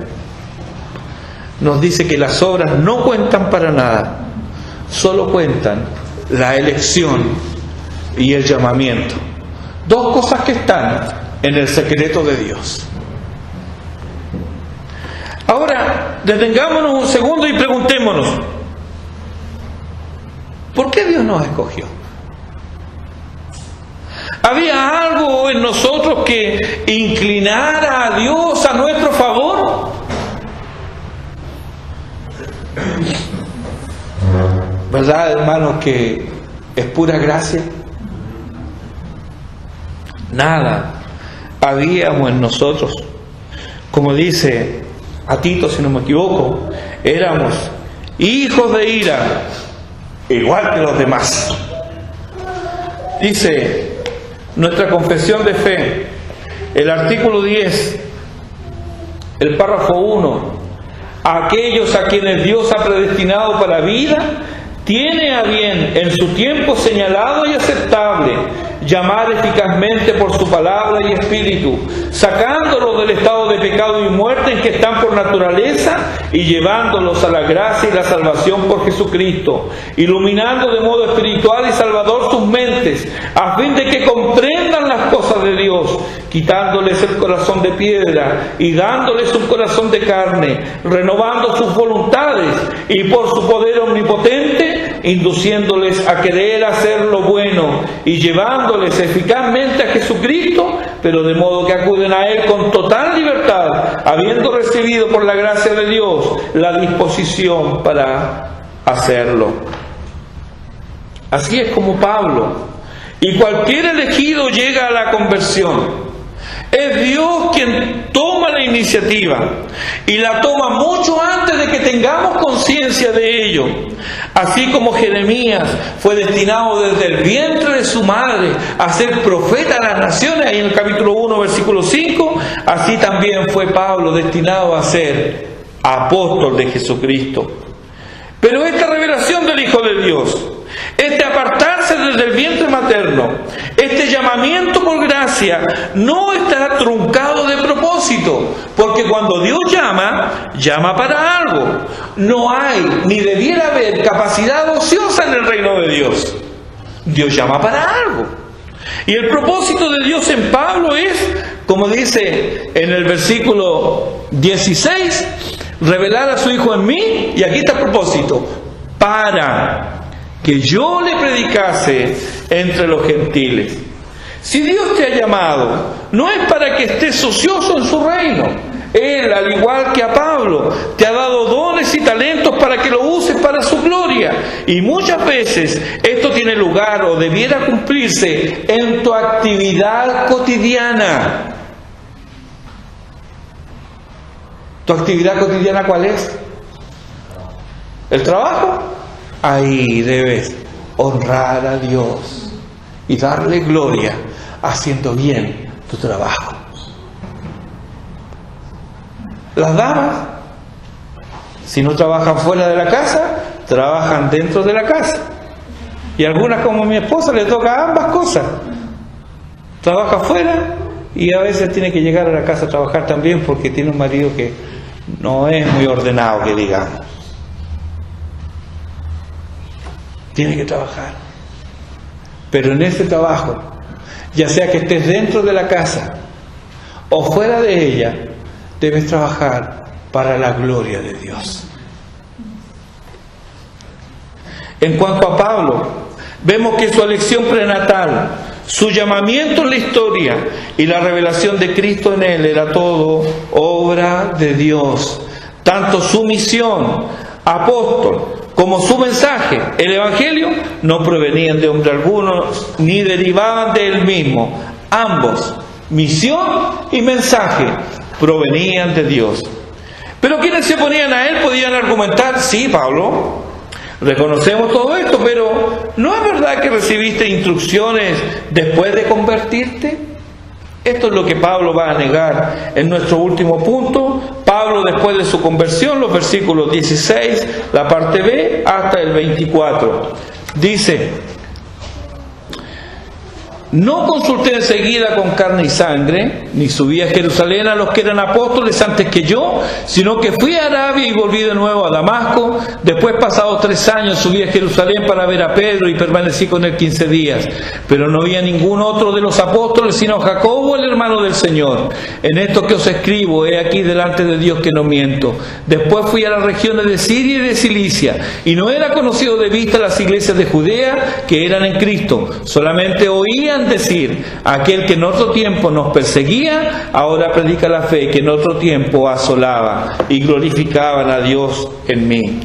nos dice que las obras no cuentan para nada, solo cuentan la elección y el llamamiento. Dos cosas que están en el secreto de Dios. Ahora, detengámonos un segundo y preguntémonos, ¿por qué Dios nos escogió? ¿Había algo en nosotros que inclinara a Dios a nuestro favor? ¿Verdad, hermanos, que es pura gracia? Nada habíamos en nosotros. Como dice a Tito, si no me equivoco, éramos hijos de ira, igual que los demás. Dice nuestra confesión de fe, el artículo 10, el párrafo 1, aquellos a quienes Dios ha predestinado para vida, tiene a bien en su tiempo señalado y aceptable llamar eficazmente por su palabra y espíritu, sacándolos del estado de pecado y muerte en que están por naturaleza y llevándolos a la gracia y la salvación por Jesucristo, iluminando de modo espiritual y salvador sus mentes, a fin de que comprendan las cosas de Dios, quitándoles el corazón de piedra y dándoles un corazón de carne, renovando sus voluntades y por su poder omnipotente, induciéndoles a querer hacer lo bueno y llevándoles eficazmente a Jesucristo, pero de modo que acuden a Él con total libertad, habiendo recibido por la gracia de Dios la disposición para hacerlo. Así es como Pablo y cualquier elegido llega a la conversión. Es Dios quien toma la iniciativa y la toma mucho antes de que tengamos conciencia de ello. Así como Jeremías fue destinado desde el vientre de su madre a ser profeta a las naciones, ahí en el capítulo 1, versículo 5, así también fue Pablo destinado a ser apóstol de Jesucristo. Pero esta revelación del Hijo de Dios, este apartarse desde el vientre materno, este llamamiento por gracia, no está truncado de propósito, porque cuando Dios llama, llama para algo. No hay, ni debiera haber capacidad ociosa en el reino de Dios. Dios llama para algo. Y el propósito de Dios en Pablo es, como dice en el versículo 16, revelar a su Hijo en mí, y aquí está el propósito, para que yo le predicase entre los gentiles. Si Dios te ha llamado, no es para que estés ocioso en su reino. Él, al igual que a Pablo, te ha dado dones y talentos para que lo uses para su gloria. Y muchas veces esto tiene lugar o debiera cumplirse en tu actividad cotidiana. ¿Tu actividad cotidiana cuál es? ¿El trabajo? Ahí debes honrar a Dios y darle gloria haciendo bien tu trabajo. Las damas, si no trabajan fuera de la casa, trabajan dentro de la casa. Y algunas, como mi esposa, le toca ambas cosas. Trabaja fuera y a veces tiene que llegar a la casa a trabajar también porque tiene un marido que no es muy ordenado, que digamos. Tiene que trabajar. Pero en ese trabajo, ya sea que estés dentro de la casa o fuera de ella, debes trabajar para la gloria de Dios. En cuanto a Pablo, vemos que su elección prenatal, su llamamiento en la historia y la revelación de Cristo en él era todo obra de Dios. Tanto su misión, apóstol, como su mensaje, el Evangelio, no provenían de hombre alguno ni derivaban de él mismo. Ambos, misión y mensaje, provenían de Dios. Pero quienes se oponían a él podían argumentar: sí, Pablo, reconocemos todo esto, pero ¿no es verdad que recibiste instrucciones después de convertirte? Esto es lo que Pablo va a negar en nuestro último punto. Pablo, después de su conversión, los versículos 16, la parte B, hasta el 24, dice: no consulté enseguida con carne y sangre, ni subí a Jerusalén a los que eran apóstoles antes que yo, sino que fui a Arabia y volví de nuevo a Damasco. Después, pasados 3 años, subí a Jerusalén para ver a Pedro y permanecí con él 15 días. Pero no vi a ningún otro de los apóstoles, sino a Jacobo, el hermano del Señor. En esto que os escribo, he aquí delante de Dios que no miento. Después fui a las regiones de Siria y de Cilicia, y no era conocido de vista las iglesias de Judea que eran en Cristo. Solamente oían decir: aquel que en otro tiempo nos perseguía, ahora predica la fe que en otro tiempo asolaba, y glorificaban a Dios en mí.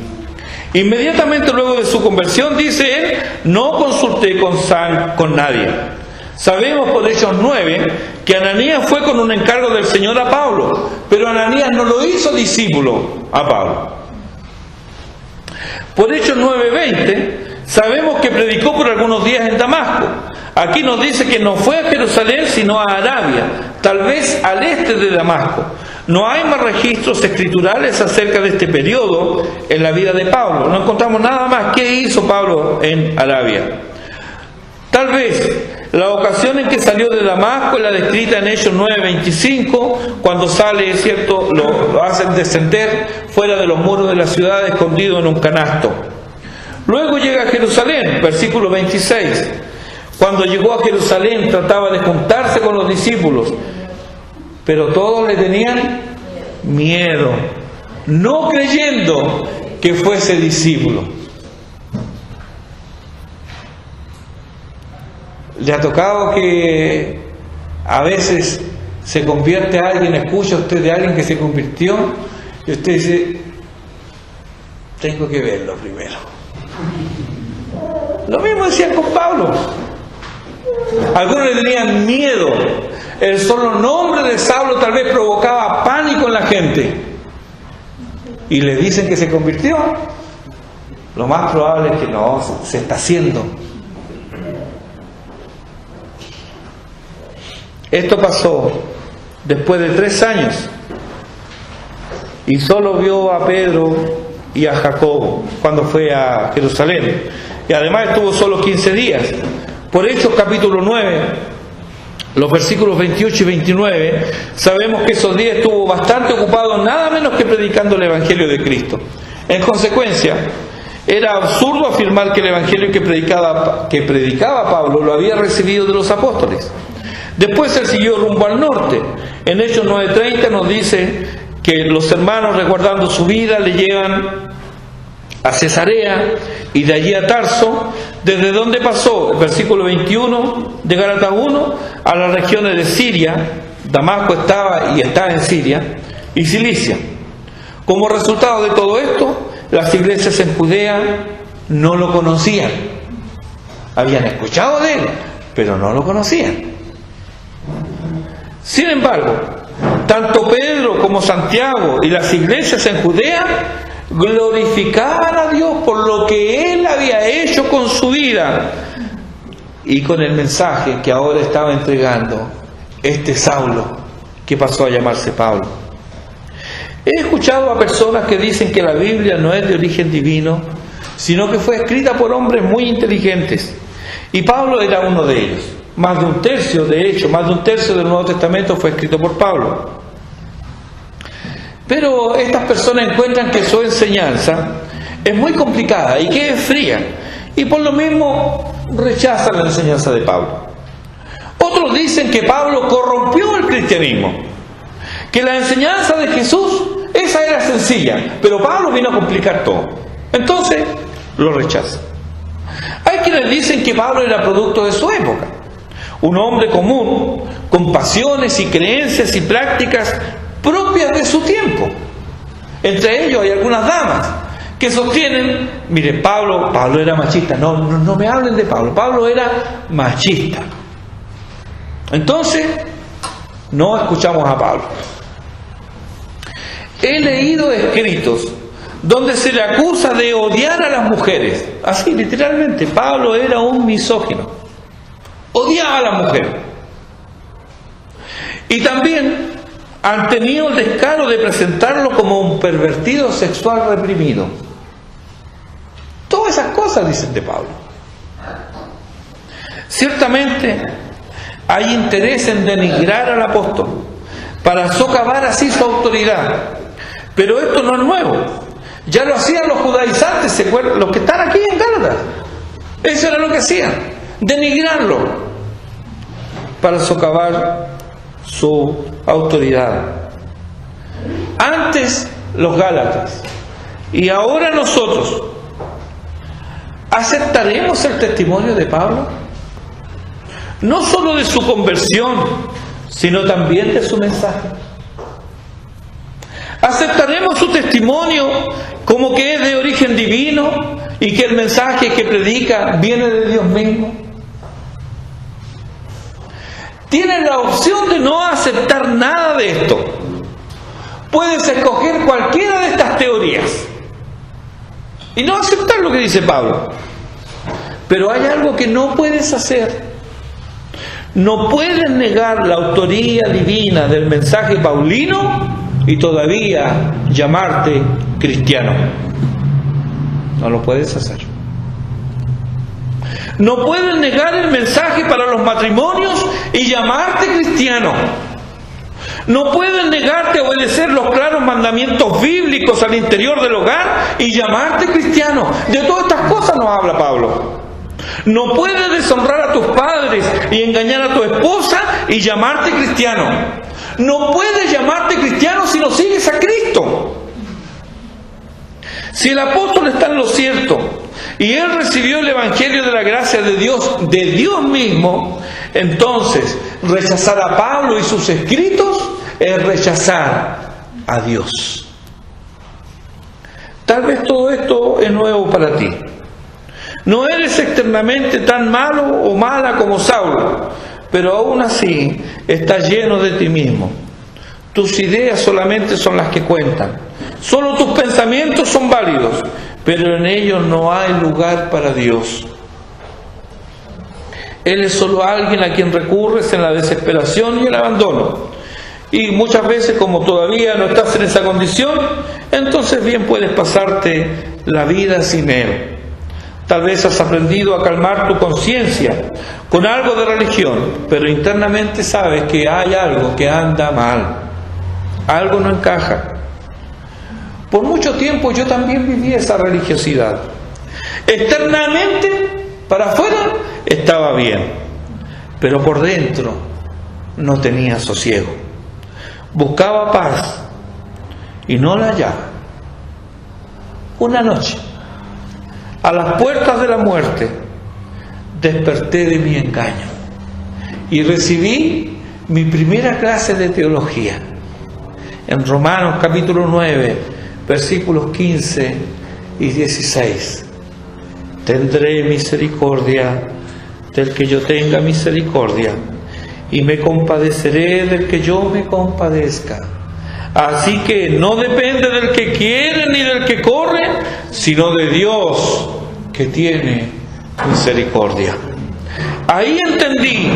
Inmediatamente luego de su conversión, dice él, no consulté con nadie. Sabemos por Hechos 9 que Ananías fue con un encargo del Señor a Pablo, pero Ananías no lo hizo discípulo a Pablo. Por Hechos 9:20 sabemos que predicó por algunos días en Damasco. Aquí nos dice que no fue a Jerusalén sino a Arabia, tal vez al este de Damasco. No hay más registros escriturales acerca de este periodo en la vida de Pablo. No encontramos nada más. ¿Qué hizo Pablo en Arabia? Tal vez la ocasión en que salió de Damasco es la descrita en Hechos 9:25, cuando sale, es cierto, lo hacen descender fuera de los muros de la ciudad, escondido en un canasto. Luego llega a Jerusalén, versículo 26. Cuando llegó a Jerusalén trataba de juntarse con los discípulos, pero todos le tenían miedo, no creyendo que fuese discípulo. ¿Le ha tocado que a veces se convierte a alguien, escucha usted de alguien que se convirtió y usted dice: tengo que verlo primero? Lo mismo decían con Pablo. Algunos le tenían miedo. El solo nombre de Saulo tal vez provocaba pánico en la gente. Y le dicen que se convirtió. Lo más probable es que no, se está haciendo. Esto pasó después de 3 años. Y solo vio a Pedro y a Jacobo cuando fue a Jerusalén. Y además estuvo solo 15 días. Por Hechos capítulo 9, los versículos 28 y 29, sabemos que esos días estuvo bastante ocupado, nada menos que predicando el Evangelio de Cristo. En consecuencia, Era absurdo afirmar que el evangelio que predicaba Pablo lo había recibido de los apóstoles. Después él siguió rumbo al norte. En Hechos 9:30 nos dice que los hermanos, resguardando su vida, le llevan a Cesarea y de allí a Tarso, desde donde pasó, el versículo 21 de Gálatas 1, a las regiones de Siria. Damasco estaba en Siria y Cilicia. Como resultado de todo esto, las iglesias en Judea no lo conocían. Habían escuchado de él, pero no lo conocían. Sin embargo, tanto Pedro como Santiago y las iglesias en Judea glorificaban a Dios por lo que él había hecho con su vida y con el mensaje que ahora estaba entregando este Saulo, que pasó a llamarse Pablo. He escuchado a personas que dicen que la Biblia no es de origen divino, sino que fue escrita por hombres muy inteligentes. Y Pablo era uno de ellos. Más de un tercio del Nuevo Testamento fue escrito por Pablo. Pero estas personas encuentran que su enseñanza es muy complicada y que es fría, y por lo mismo rechazan la enseñanza de Pablo. Otros dicen que Pablo corrompió el cristianismo, que la enseñanza de Jesús, esa era sencilla, pero Pablo vino a complicar todo. Entonces lo rechazan. Hay quienes dicen que Pablo era producto de su época, un hombre común, con pasiones y creencias y prácticas propias de su tiempo. Entre ellos hay algunas damas que sostienen, mire, Pablo era machista. No me hablen de Pablo era machista. Entonces no escuchamos a Pablo. He leído escritos donde se le acusa de odiar a las mujeres. Así, literalmente, Pablo era un misógino. Odiaba a la mujer. Y también han tenido el descaro de presentarlo como un pervertido sexual reprimido. Todas esas cosas dicen de Pablo. Ciertamente hay interés en denigrar al apóstol para socavar así su autoridad. Pero esto no es nuevo. Ya lo hacían los judaizantes, ¿se acuerdan? Los que están aquí en Gálatas. Eso era lo que hacían, denigrarlo para socavar su autoridad. Antes los Gálatas y ahora nosotros, ¿aceptaremos el testimonio de Pablo? No solo de su conversión, sino también de su mensaje. ¿Aceptaremos su testimonio como que es de origen divino y que el mensaje que predica viene de Dios mismo? Tienes la opción de no aceptar nada de esto. Puedes escoger cualquiera de estas teorías y no aceptar lo que dice Pablo. Pero hay algo que no puedes hacer. No puedes negar la autoría divina del mensaje paulino y todavía llamarte cristiano. No lo puedes hacer. No puedes negar el mensaje para los matrimonios y llamarte cristiano. No puedes negarte a obedecer los claros mandamientos bíblicos al interior del hogar y llamarte cristiano. De todas estas cosas nos habla Pablo. No puedes deshonrar a tus padres y engañar a tu esposa y llamarte cristiano. No puedes llamarte cristiano si no sigues a Cristo. Si el apóstol está en lo cierto y él recibió el evangelio de la gracia de Dios mismo, entonces rechazar a Pablo y sus escritos es rechazar a Dios. Tal vez todo esto es nuevo para ti. No eres externamente tan malo o mala como Saulo, pero aún así estás lleno de ti mismo. Tus ideas solamente son las que cuentan. Solo tus pensamientos son válidos, pero en ellos no hay lugar para Dios. Él es solo alguien a quien recurres en la desesperación y el abandono. Y muchas veces, como todavía no estás en esa condición, entonces bien puedes pasarte la vida sin Él. Tal vez has aprendido a calmar tu conciencia con algo de religión, pero internamente sabes que hay algo que anda mal. Algo no encaja. Por mucho tiempo yo también viví esa religiosidad. Externamente, para afuera, estaba bien, pero por dentro no tenía sosiego. Buscaba paz y no la hallaba. Una noche, a las puertas de la muerte, desperté de mi engaño y recibí mi primera clase de teología. En Romanos capítulo 9, versículos 15 y 16. Tendré misericordia del que yo tenga misericordia, y me compadeceré del que yo me compadezca. Así que no depende del que quiere ni del que corre, sino de Dios que tiene misericordia. Ahí entendí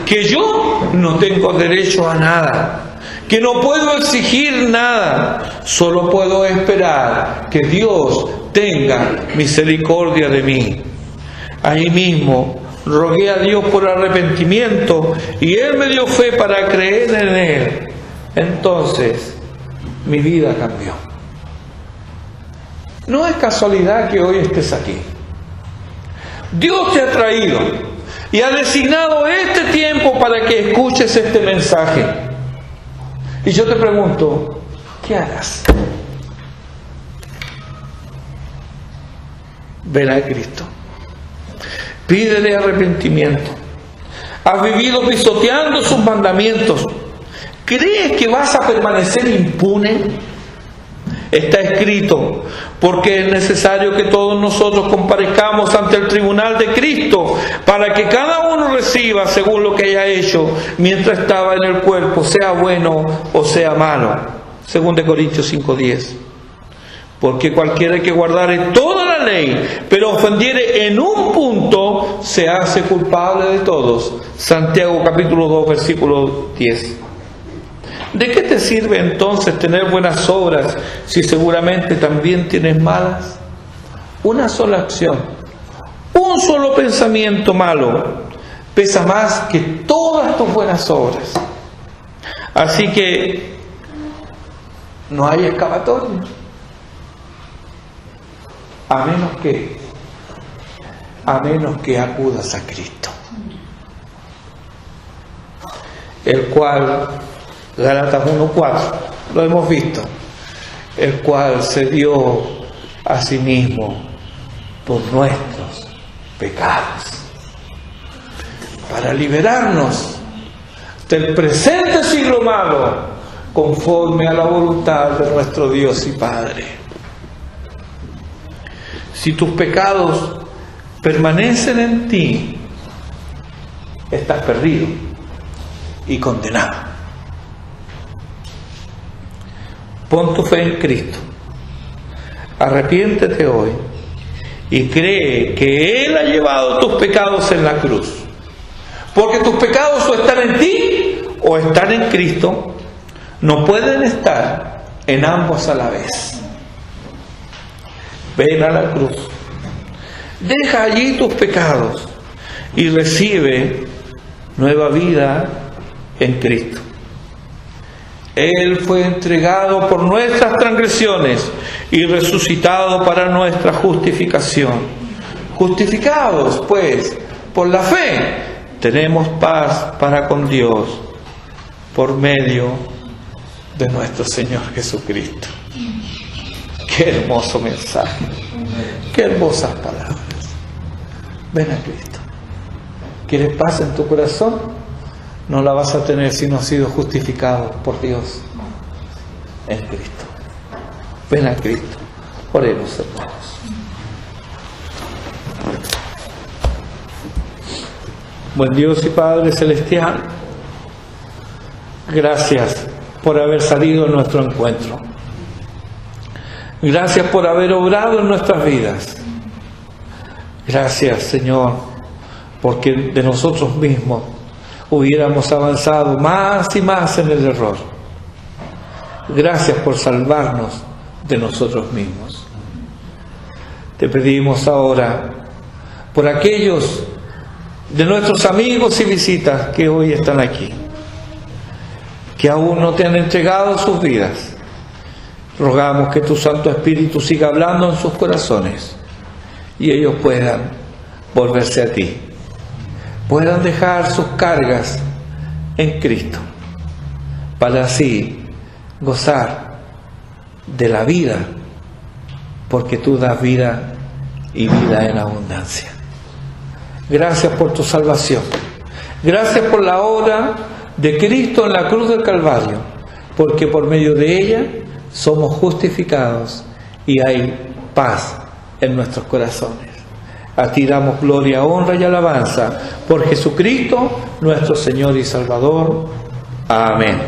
que yo no tengo derecho a nada, que no puedo exigir nada, solo puedo esperar que Dios tenga misericordia de mí. Ahí mismo rogué a Dios por arrepentimiento y Él me dio fe para creer en Él. Entonces mi vida cambió. No es casualidad que hoy estés aquí. Dios te ha traído y ha designado este tiempo para que escuches este mensaje. Y yo te pregunto, ¿qué harás? Ven a Cristo. Pídele arrepentimiento. Has vivido pisoteando sus mandamientos. ¿Crees que vas a permanecer impune? Está escrito, porque es necesario que todos nosotros comparezcamos ante el tribunal de Cristo, para que cada uno reciba según lo que haya hecho mientras estaba en el cuerpo, sea bueno o sea malo. 2 Corintios 5:10. Porque cualquiera que guardare toda la ley, pero ofendiere en un punto, se hace culpable de todos. Santiago capítulo 2, versículo 10. ¿De qué te sirve entonces tener buenas obras si seguramente también tienes malas? Una sola acción, un solo pensamiento malo, pesa más que todas tus buenas obras. Así que no hay escapatoria, a menos que acudas a Cristo, el cual, Gálatas 1:4, lo hemos visto, el cual se dio a sí mismo por nuestros pecados, para liberarnos del presente siglo malo, conforme a la voluntad de nuestro Dios y Padre. Si tus pecados permanecen en ti, estás perdido y condenado. Pon tu fe en Cristo, arrepiéntete hoy y cree que Él ha llevado tus pecados en la cruz, porque tus pecados o están en ti o están en Cristo, no pueden estar en ambos a la vez. Ven a la cruz, deja allí tus pecados y recibe nueva vida en Cristo. Él fue entregado por nuestras transgresiones y resucitado para nuestra justificación. Justificados, pues, por la fe, tenemos paz para con Dios por medio de nuestro Señor Jesucristo. Qué hermoso mensaje, qué hermosas palabras. Ven a Cristo. ¿Quieres paz en tu corazón? No la vas a tener si no has sido justificado por Dios en Cristo. Ven a Cristo. Oremos, hermanos. Buen Dios y Padre Celestial, gracias por haber salido en nuestro encuentro. Gracias por haber obrado en nuestras vidas. Gracias, Señor, porque de nosotros mismos hubiéramos avanzado más y más en el error. Gracias por salvarnos de nosotros mismos. Te pedimos ahora por aquellos de nuestros amigos y visitas que hoy están aquí, que aún no te han entregado sus vidas. Rogamos que tu Santo Espíritu siga hablando en sus corazones y ellos puedan volverse a ti, puedan dejar sus cargas en Cristo, para así gozar de la vida, porque tú das vida y vida en abundancia. Gracias por tu salvación. Gracias por la obra de Cristo en la cruz del Calvario, porque por medio de ella somos justificados y hay paz en nuestros corazones. A ti damos gloria, honra y alabanza por Jesucristo, nuestro Señor y Salvador. Amén.